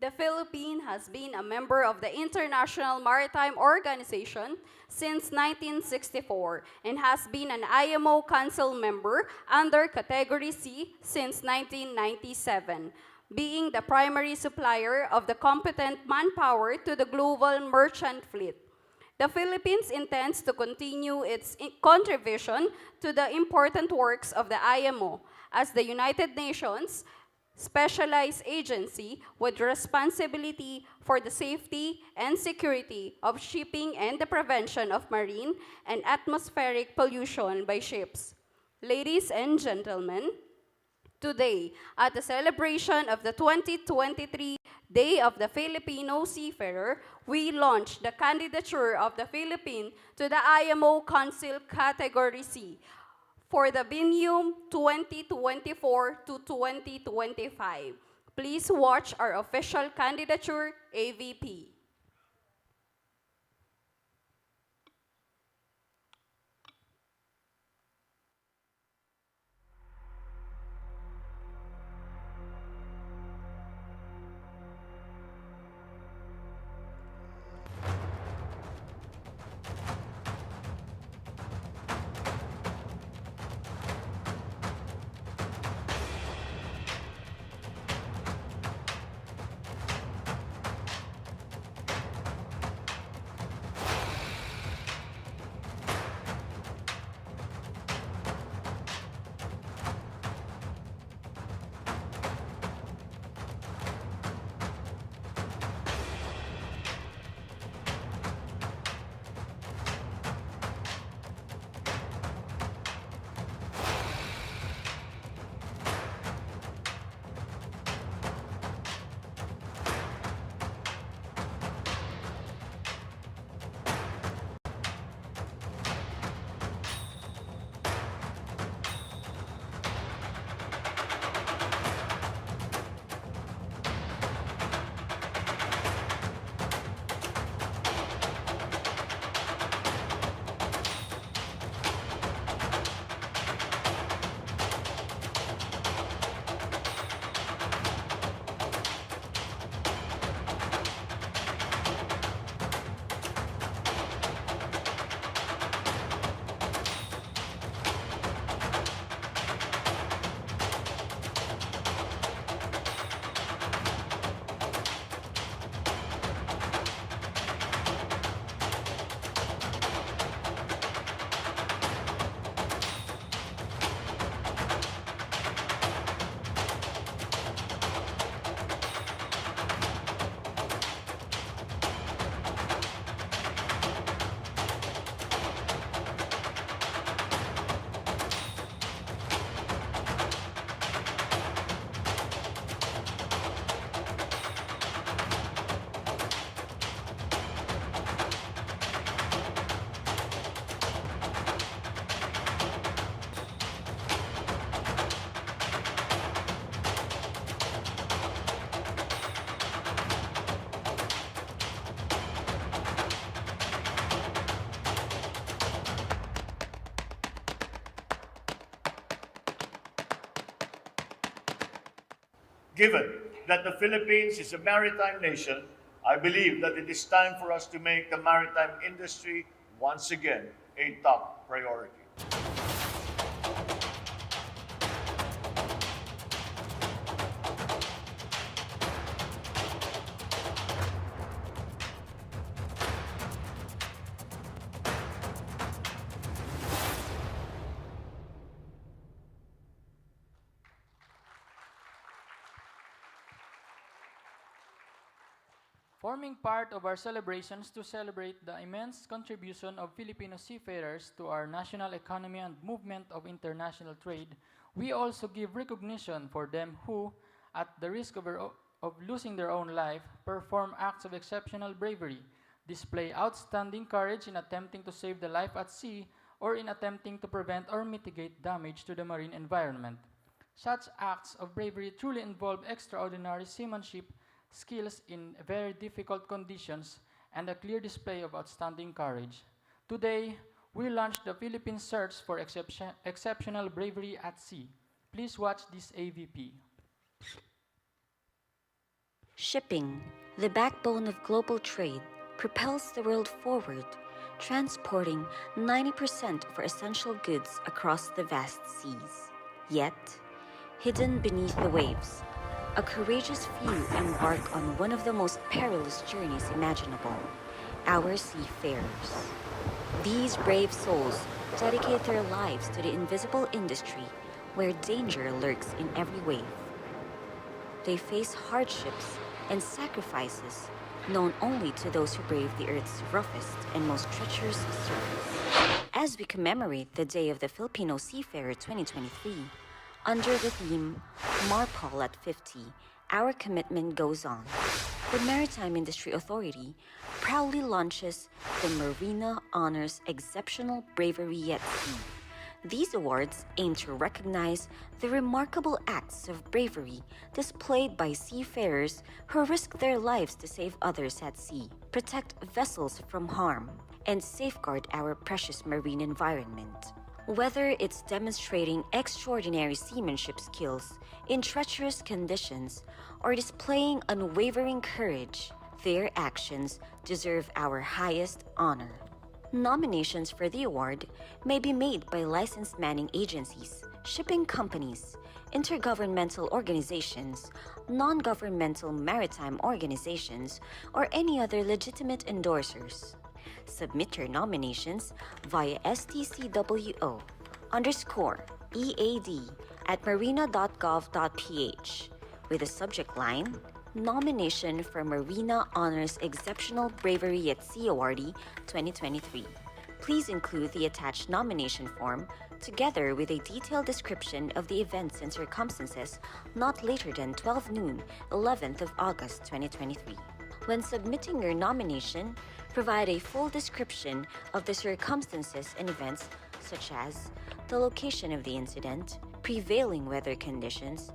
The Philippines has been a member of the International Maritime Organization since 1964 and has been an IMO Council member under Category C since 1997, being the primary supplier of the competent manpower to the global merchant fleet. The Philippines intends to continue its contribution to the important works of the IMO as the United Nations specialized agency with responsibility for the safety and security of shipping and the prevention of marine and atmospheric pollution by ships. Ladies and gentlemen, today, at the celebration of the 2023 Day of the Filipino Seafarer, we launched the candidature of the Philippines to the IMO Council Category C for the biennium 2024 to 2025. Please watch our official candidature AVP. Given that the Philippines is a maritime nation, I believe that it is time for us to make the maritime industry once again a top priority. Forming part of our celebrations to celebrate the immense contribution of Filipino seafarers to our national economy and movement of international trade, we also give recognition for them who, at the risk of losing their own life, perform acts of exceptional bravery, display outstanding courage in attempting to save the life at sea or in attempting to prevent or mitigate damage to the marine environment. Such acts of bravery truly involve extraordinary seamanship, skills in very difficult conditions, and a clear display of outstanding courage. Today, we launch the Philippine Search for Exceptional Bravery at Sea. Please watch this AVP. Shipping, the backbone of global trade, propels the world forward, transporting 90% of our essential goods across the vast seas. Yet, hidden beneath the waves, a courageous few embark on one of the most perilous journeys imaginable, our seafarers. These brave souls dedicate their lives to the invisible industry where danger lurks in every wave. They face hardships and sacrifices known only to those who brave the Earth's roughest and most treacherous surface. As we commemorate the Day of the Filipino Seafarer 2023, under the theme MARPOL at 50, our commitment goes on. The Maritime Industry Authority proudly launches the MARINA Honors Exceptional Bravery at Sea. These awards aim to recognize the remarkable acts of bravery displayed by seafarers who risk their lives to save others at sea, protect vessels from harm, and safeguard our precious marine environment. Whether it's demonstrating extraordinary seamanship skills in treacherous conditions or displaying unwavering courage, their actions deserve our highest honor. Nominations for the award may be made by licensed manning agencies, shipping companies, intergovernmental organizations, non-governmental maritime organizations, or any other legitimate endorsers. Submit your nominations via stcwo_EAD at marina.gov.ph with the subject line, Nomination for MARINA Honors Exceptional Bravery at Sea Awardee 2023. Please include the attached nomination form together with a detailed description of the events and circumstances not later than 12 noon, 11th of August 2023. When submitting your nomination, provide a full description of the circumstances and events such as the location of the incident, prevailing weather conditions,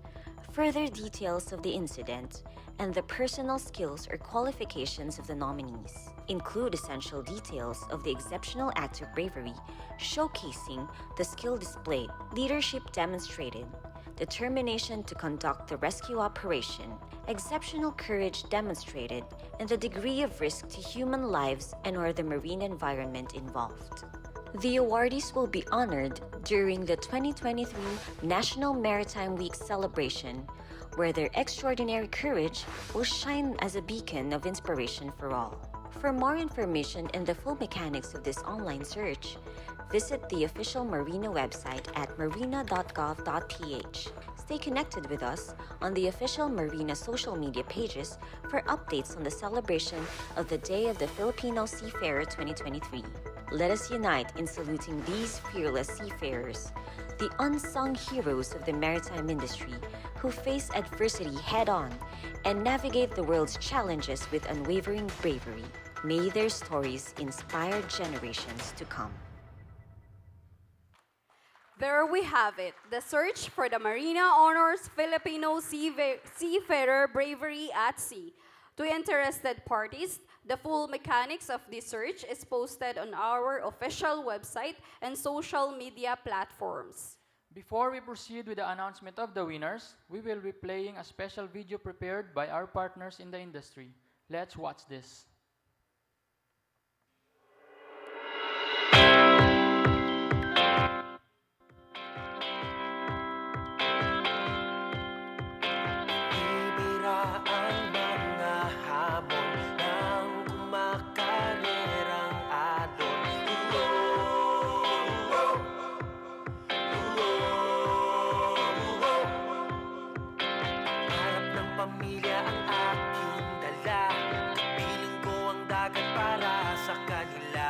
further details of the incident, and the personal skills or qualifications of the nominees. Include essential details of the exceptional act of bravery, showcasing the skill displayed, leadership demonstrated, determination to conduct the rescue operation, exceptional courage demonstrated, and the degree of risk to human lives and/or the marine environment involved. The awardees will be honored during the 2023 National Maritime Week celebration, where their extraordinary courage will shine as a beacon of inspiration for all. For more information and the full mechanics of this online search, visit the official MARINA website at marina.gov.ph. Stay connected with us on the official MARINA social media pages for updates on the celebration of the Day of the Filipino Seafarer 2023. Let us unite in saluting these fearless seafarers, the unsung heroes of the maritime industry who face adversity head-on and navigate the world's challenges with unwavering bravery. May their stories inspire generations to come. There we have it, the search for the MARINA Honors Filipino Seafarer Bravery at Sea. To interested parties, the full mechanics of this search is posted on our official website and social media platforms. Before we proceed with the announcement of the winners, we will be playing a special video prepared by our partners in the industry. Let's watch this. Bibira ang mga hamon ng kumakarerang alon. Harap ng pamilya ang aking dala. Kapiling ko ang dagat para sa kanila.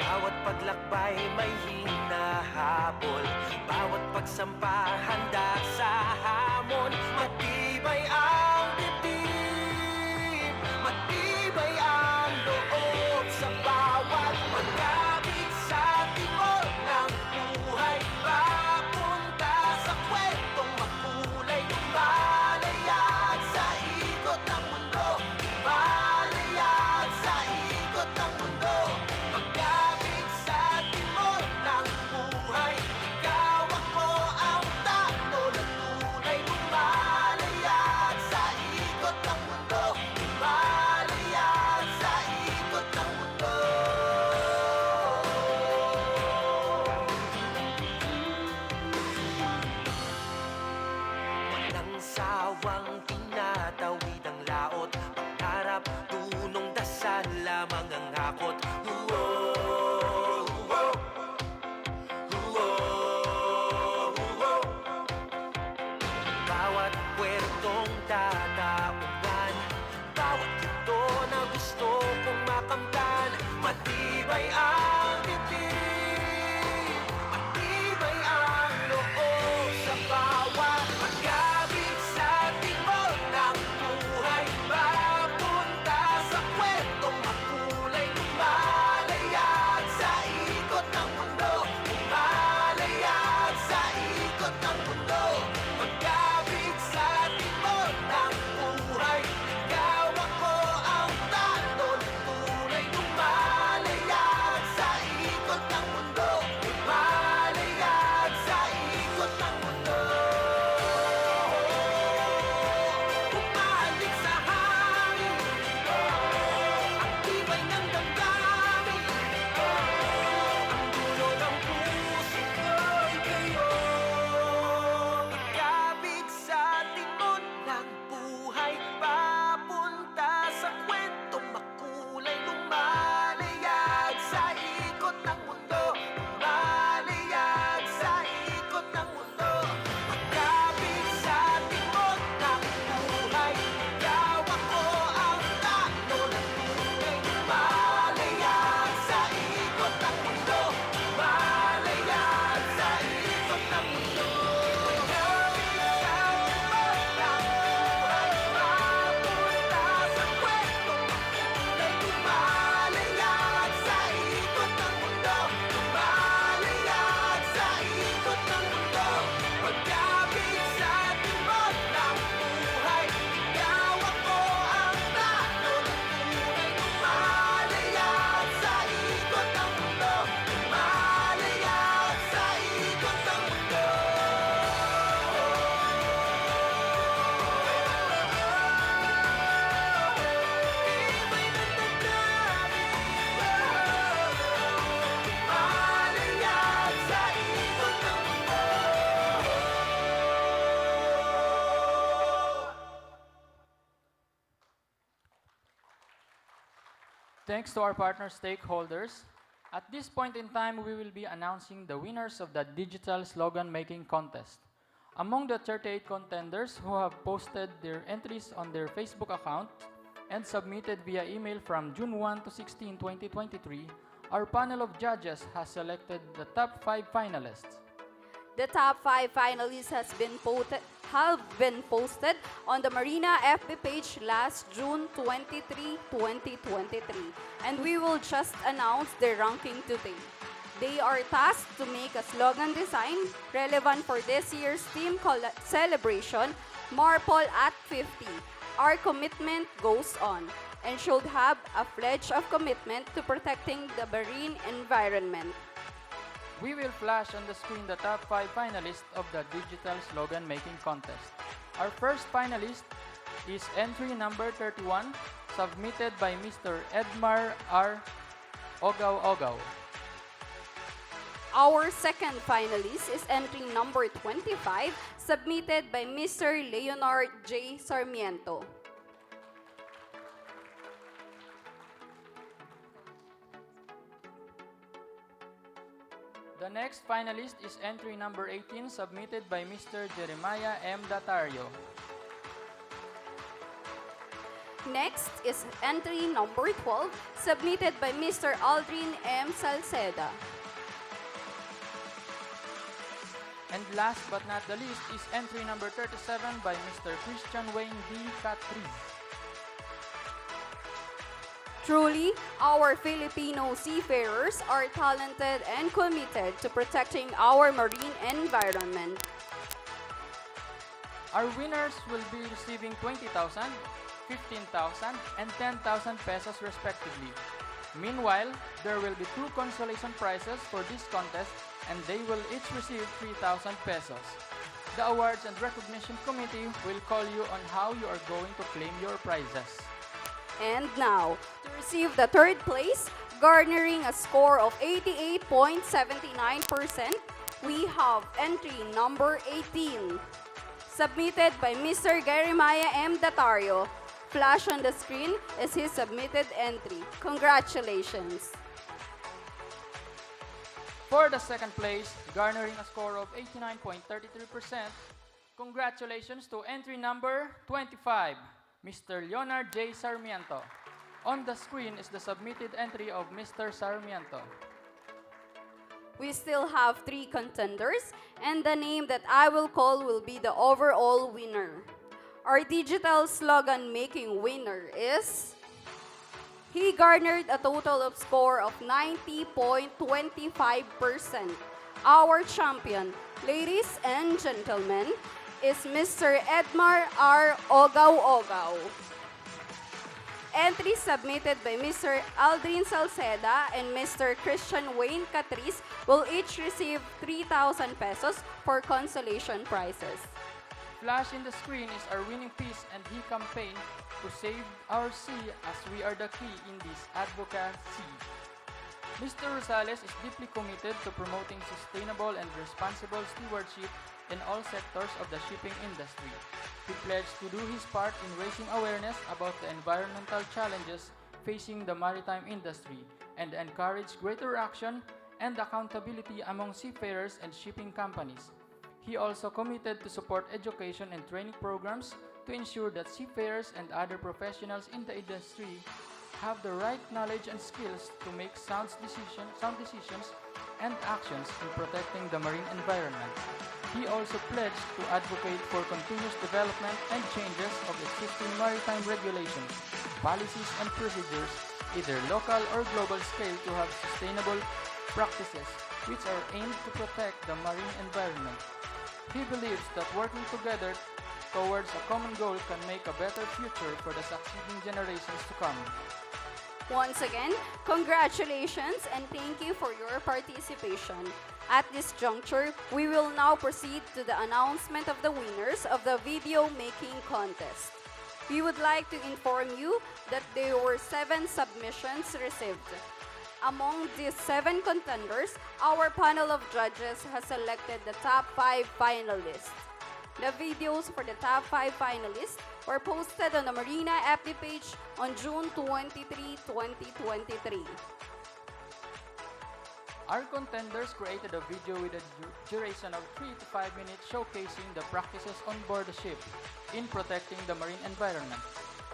Bawat paglakbay may hinahabol. Bawat pagsampa handa sa hamon. Matibay ang dibdib, matibay ang loob sa bawat pagkabig sa timor ng buhay. Papunta sa kwentong makulay. Lumalayag sa ikot ng mundo. Lumalayag sa ikot ng mundo. Pagkabig sa timor ng buhay. Ikaw ako ang takbo ng tunay. Lumalayag sa ikot ng mundo. Lumalayag sa ikot ng mundo. Walang sawang tinatawid ang laot. Pangarap, tunong dasal lamang ang hakot. Bawat puwertong dadaungan, bawat ito na gusto kong makamtan. Matibay ang dibdib, matibay ang loob sa bawat pagkabig sa timor ng buhay. Papunta sa kwentong makulay. Lumalayag sa ikot ng mundo. Lumalayag sa ikot ng mundo. Pagkabig sa timor ng buhay. Ikaw ako ang takbo ng tunay. Lumalayag sa ikot ng mundo. Lumalayag sa ikot ng mundo. Umahalik sa hangin ang tibay ng damdamin. Ang dulo ng puso ko'y kayo. Ikabig sa timon ng buhay. Papunta sa kwentong makulay. Lumalayag sa ikot ng mundo. Lumalayag sa ikot ng mundo. Pagkabig sa timon ng buhay. Ikaw ako ang takbo ng tunay. Lumalayag sa ikot ng mundo. Lumalayag sa ikot ng mundo. Pagkabig sa timon ng buhay. Papunta sa kwentong makulay. Lumalayag sa ikot ng mundo. Lumalayag sa ikot ng mundo. Pagkabig sa timon ng buhay. Ikaw ako ang takbo ng tunay. Lumalayag sa ikot ng mundo. Lumalayag sa ikot ng mundo. Iba'y nagdadami. Lumalayag sa ikot ng mundo. Thanks to our partner stakeholders. At this point in time, we will be announcing the winners of the digital slogan making contest. Among the 38 contenders who have posted their entries on their Facebook account and submitted via email from June 1 to 16, 2023, our panel of judges has selected the top 5 finalists. The top 5 finalists have been posted on the MARINA FB page last June 23, 2023, and we will just announce their ranking today. They are tasked to make a slogan design relevant for this year's theme celebration, MARPOL at 50. Our commitment goes on. and should have a pledge of commitment to protecting the marine environment. We will flash on the screen the top 5 finalists of the digital slogan making contest. Our first finalist is entry number 31, submitted by Mr. Edmar R. Ogaw. Our second finalist is entry number 25, submitted by Mr. Leonard J. Sarmiento. The next finalist is entry number 18, submitted by Mr. Jeremiah M. Datario. Next is entry number 12, submitted by Mr. Aldrin M. Salceda. And last but not the least is entry number 37 by Mr. Christian Wayne D. Catriz. Truly, our Filipino seafarers are talented and committed to protecting our marine environment. Our winners will be receiving 20,000, 15,000, and 10,000 pesos respectively. Meanwhile, there will be 2 consolation prizes for this contest and they will each receive 3,000 pesos. The Awards and Recognition Committee will call you on how you are going to claim your prizes. And now, to receive the third place, garnering a score of 88.79%, we have entry number 18, submitted by Mr. Jeremiah M. Datario. Flash on the screen is his submitted entry. Congratulations! For the second place, garnering a score of 89.33%, congratulations to entry number 25, Mr. Leonard J. Sarmiento. On the screen is the submitted entry of Mr. Sarmiento. We still have 3 contenders, and the name that I will call will be the overall winner. Our digital slogan making winner is... He garnered a total of score of 90.25%. Our champion, ladies and gentlemen, is Mr. Edmar R. Ogaw. Entries submitted by Mr. Aldrin Salceda and Mr. Christian Wayne Catriz will each receive 3,000 pesos for consolation prizes. Flash in the screen is our winning piece and he campaign to save our sea as we are the key in this advocacy. Mr. Rosales is deeply committed to promoting sustainable and responsible stewardship in all sectors of the shipping industry. He pledged to do his part in raising awareness about the environmental challenges facing the maritime industry and encourage greater action and accountability among seafarers and shipping companies. He also committed to support education and training programs to ensure that seafarers and other professionals in the industry have the right knowledge and skills to make sound decisions and actions in protecting the marine environment. He also pledged to advocate for continuous development and changes of existing maritime regulations, policies, and procedures, either local or global scale, to have sustainable practices which are aimed to protect the marine environment. He believes that working together towards a common goal can make a better future for the succeeding generations to come. Once again, congratulations and thank you for your participation. At this juncture, we will now proceed to the announcement of the winners of the video making contest. We would like to inform you that there were 7 submissions received. Among these 7 contenders, our panel of judges has selected the top 5 finalists. The videos for the top 5 finalists were posted on the MARINA FB page on June 23, 2023. Our contenders created a video with a duration of 3 to 5 minutes showcasing the practices on board the ship in protecting the marine environment.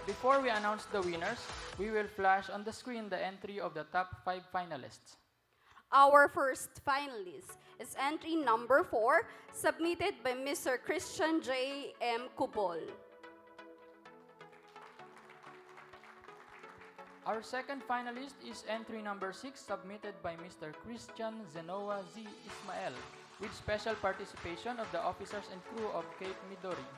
Before we announce the winners, we will flash on the screen the entry of the top 5 finalists. Our first finalist is entry number 4, submitted by Mr. Christian J. M. Cubol. Our second finalist is entry number 6, submitted by Mr. Christian Zenoa Z. Ismael, with special participation of the officers and crew of Cape Midori.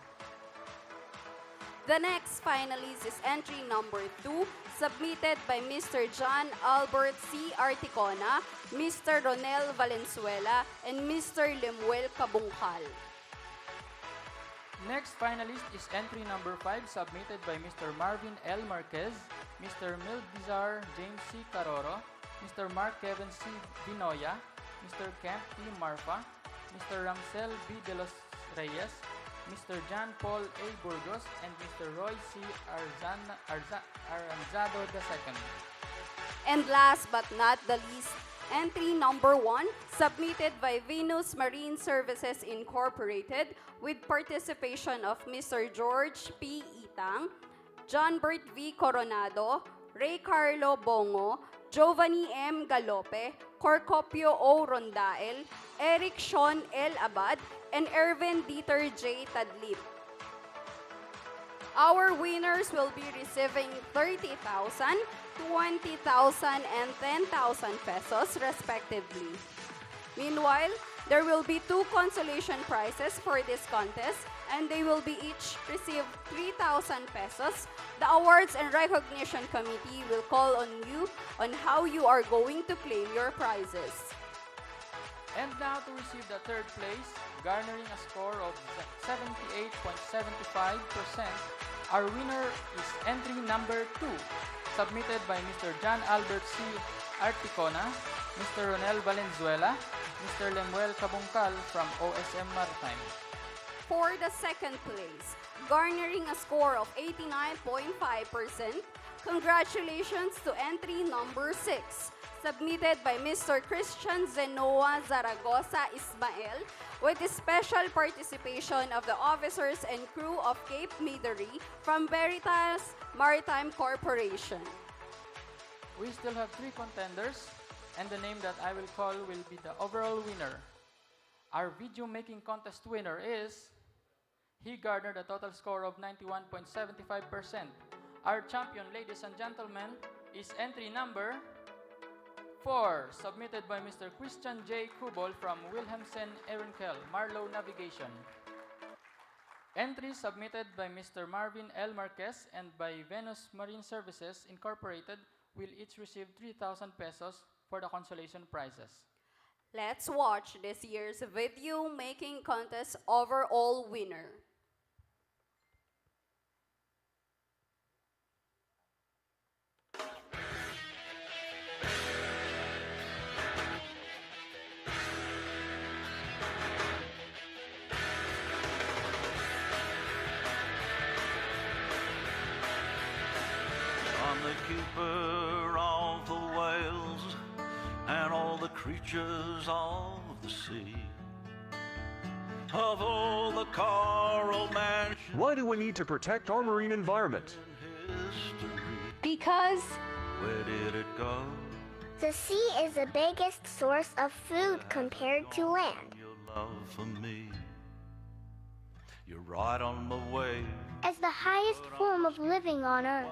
The next finalist is entry number 2, submitted by Mr. John Albert C. Articona, Mr. Ronel Valenzuela, and Mr. Lemuel Cabungcal. Next finalist is entry number 5, submitted by Mr. Marvin L. Marquez, Mr. Mildizar James C. Caroro, Mr. Mark Kevin C. Vinoya, Mr. Kent T. Marfa, Mr. Ramsel B. De Los Reyes, Mr. John Paul A. Burgos, and Mr. Roy C. Aranzado II. And last but not the least, entry number 1, submitted by Venus Marine Services Incorporated with participation of Mr. George P. Itang, John Bert V. Coronado, Ray Carlo Bongo, Giovanni M. Galope, Corcopio O. Rondael, Eric Sean L. Abad, and Ervin Dieter J. Tadlip. Our winners will be receiving 30,000, 20,000, and 10,000 pesos respectively. Meanwhile, there will be 2 consolation prizes for this contest, and they will be each receive 3,000 pesos. The Awards and Recognition Committee will call on you on how you are going to claim your prizes. And now to receive the third place, garnering a score of 78.75%, our winner is entry number 2, submitted by Mr. John Albert C. Articona, Mr. Ronel Valenzuela, Mr. Lemuel Cabungcal from OSM Maritime. For the second place, garnering a score of 89.5%, congratulations to entry number 6, submitted by Mr. Christian Zenoa Zaragoza Ismael, with the special participation of the officers and crew of Cape Midori from Veritas Maritime Corporation. We still have 3 contenders, and the name that I will call will be the overall winner. Our video making contest winner is... He garnered a total score of 91.75%. Our champion, ladies and gentlemen, is entry number 4, submitted by Mr. Christian J. Kubol from Wilhelmsen Ehrenkel, Marlow Navigation. Entries submitted by Mr. Marvin L. Marquez and by Venus Marine Services Incorporated will each receive 3,000 pesos for the consolation prizes. Let's watch this year's video making contest overall winner. I'm the keeper of the whales and all the creatures of the sea, of all the coral mansions. Why do we need to protect our marine environment? Because Where did it go? the sea is the biggest source of food compared to land. Your love for me, you're right on the way. As the highest form of living on Earth,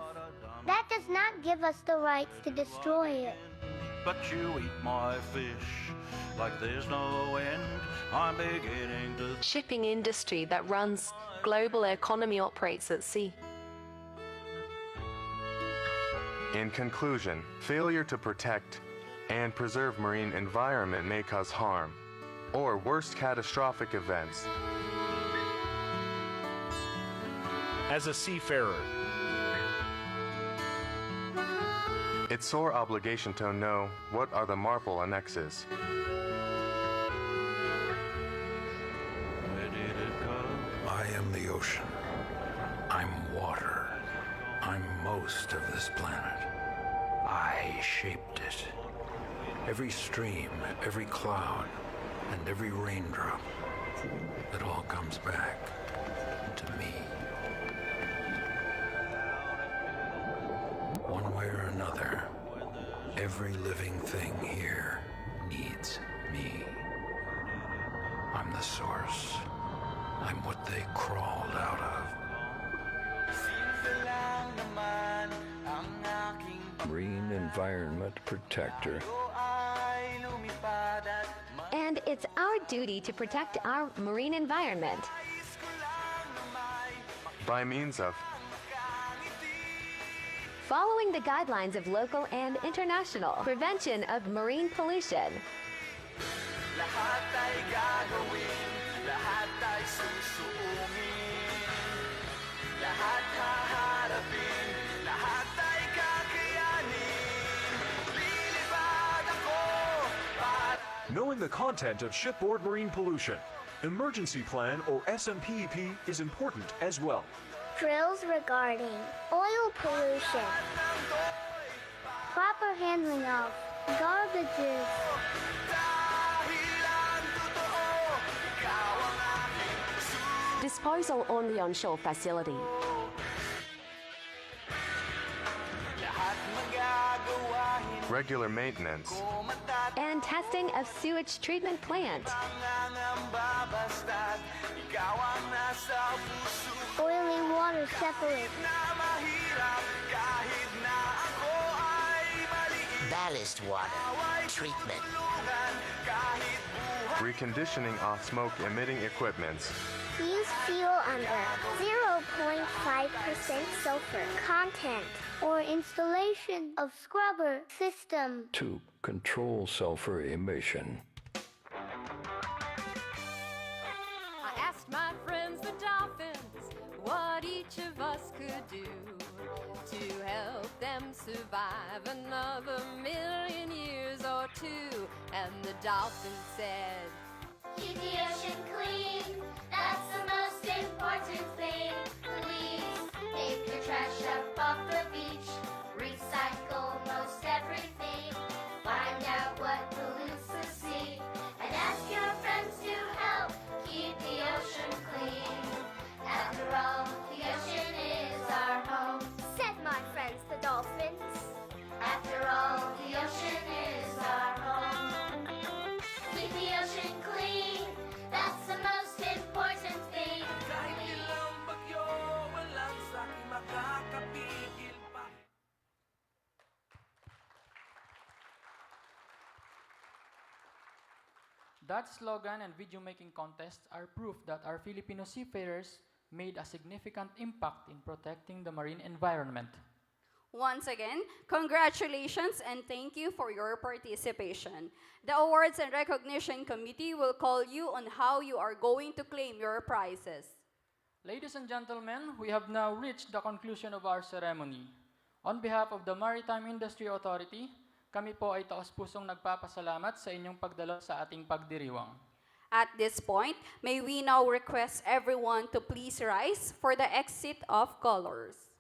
that does not give us the rights to destroy it. But you eat my fish like there's no end. I'm beginning to shipping industry that runs global economy operates at sea. In conclusion, failure to protect and preserve marine environment may cause harm, or worst, catastrophic events. As a seafarer, it's our obligation to know what are the MARPOL annexes. Where did it go? I am the ocean. I'm water. I'm most of this planet. I shaped it. Every stream, every cloud, and every raindrop, it all comes back to me. One way or another, every living thing here needs me. I'm the source. I'm what they crawled out of. Marine Environment Protector. And it's our duty to protect our marine environment. By means of following the guidelines of local and international prevention of marine pollution. Lahat ay gagawin, lahat ay susuungin, lahat haharapin, lahat ay kakayanin. Lilipad ako para... Knowing the content of shipboard marine pollution, Emergency Plan or SMPEP is important as well. Drills regarding oil pollution, proper handling of garbages, Disposal only on shore facility. Regular maintenance. And testing of sewage treatment plant. oily water separate, ballast water treatment, Reconditioning off smoke-emitting equipments. use fuel under 0.5% sulfur content, or installation of scrubber system. To control sulfur emission. I asked my friends the dolphins what each of us could do to help them survive another million years or two. And the dolphins said, Keep the ocean clean, that's the most important thing. Please take your trash up off the beach, recycle most everything, find out what pollutes the sea, and ask your friends to help keep the ocean clean. After all, the ocean is our home, said my friends the dolphins. After all, the ocean is our home. Keep the ocean clean, that's the most important thing. Kahit ilang bagyo, walang sa'king makakapigil pa. That slogan and video making contests are proof that our Filipino seafarers made a significant impact in protecting the marine environment. Once again, congratulations and thank you for your participation. The Awards and Recognition Committee will call you on how you are going to claim your prizes. Ladies and gentlemen, we have now reached the conclusion of our ceremony. On behalf of the Maritime Industry Authority, kami po ay taos-pusong nagpapasalamat sa inyong pagdalo sa ating pagdiriwang. At this point, may we now request everyone to please rise for the exit of colors.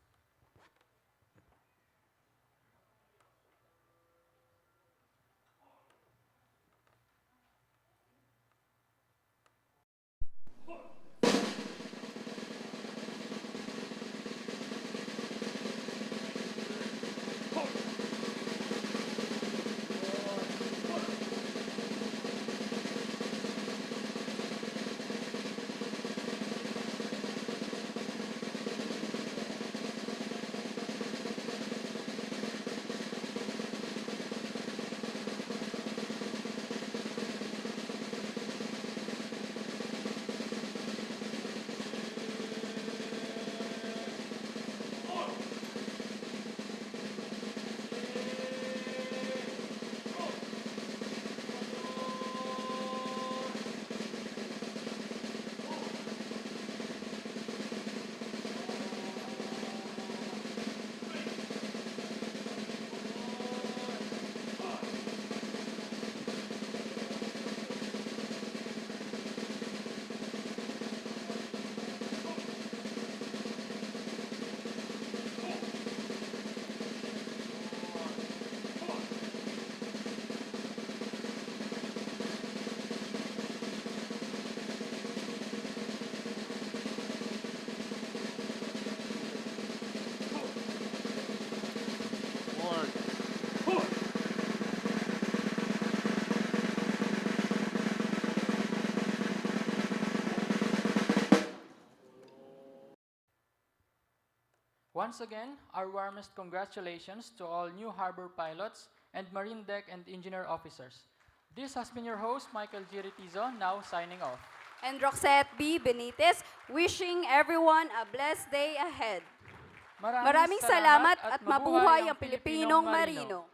Once again, our warmest congratulations to all new harbor pilots and marine deck and engineer officers. This has been your host, Michael G. Ritizo, now signing off. And Roxette B. Benitez, wishing everyone a blessed day ahead. Maraming salamat at mabuhay ang Pilipinong Marino.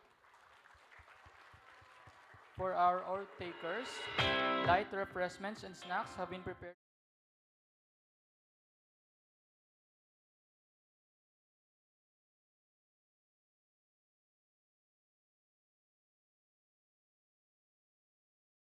For our oar takers, light refreshments and snacks have been prepared.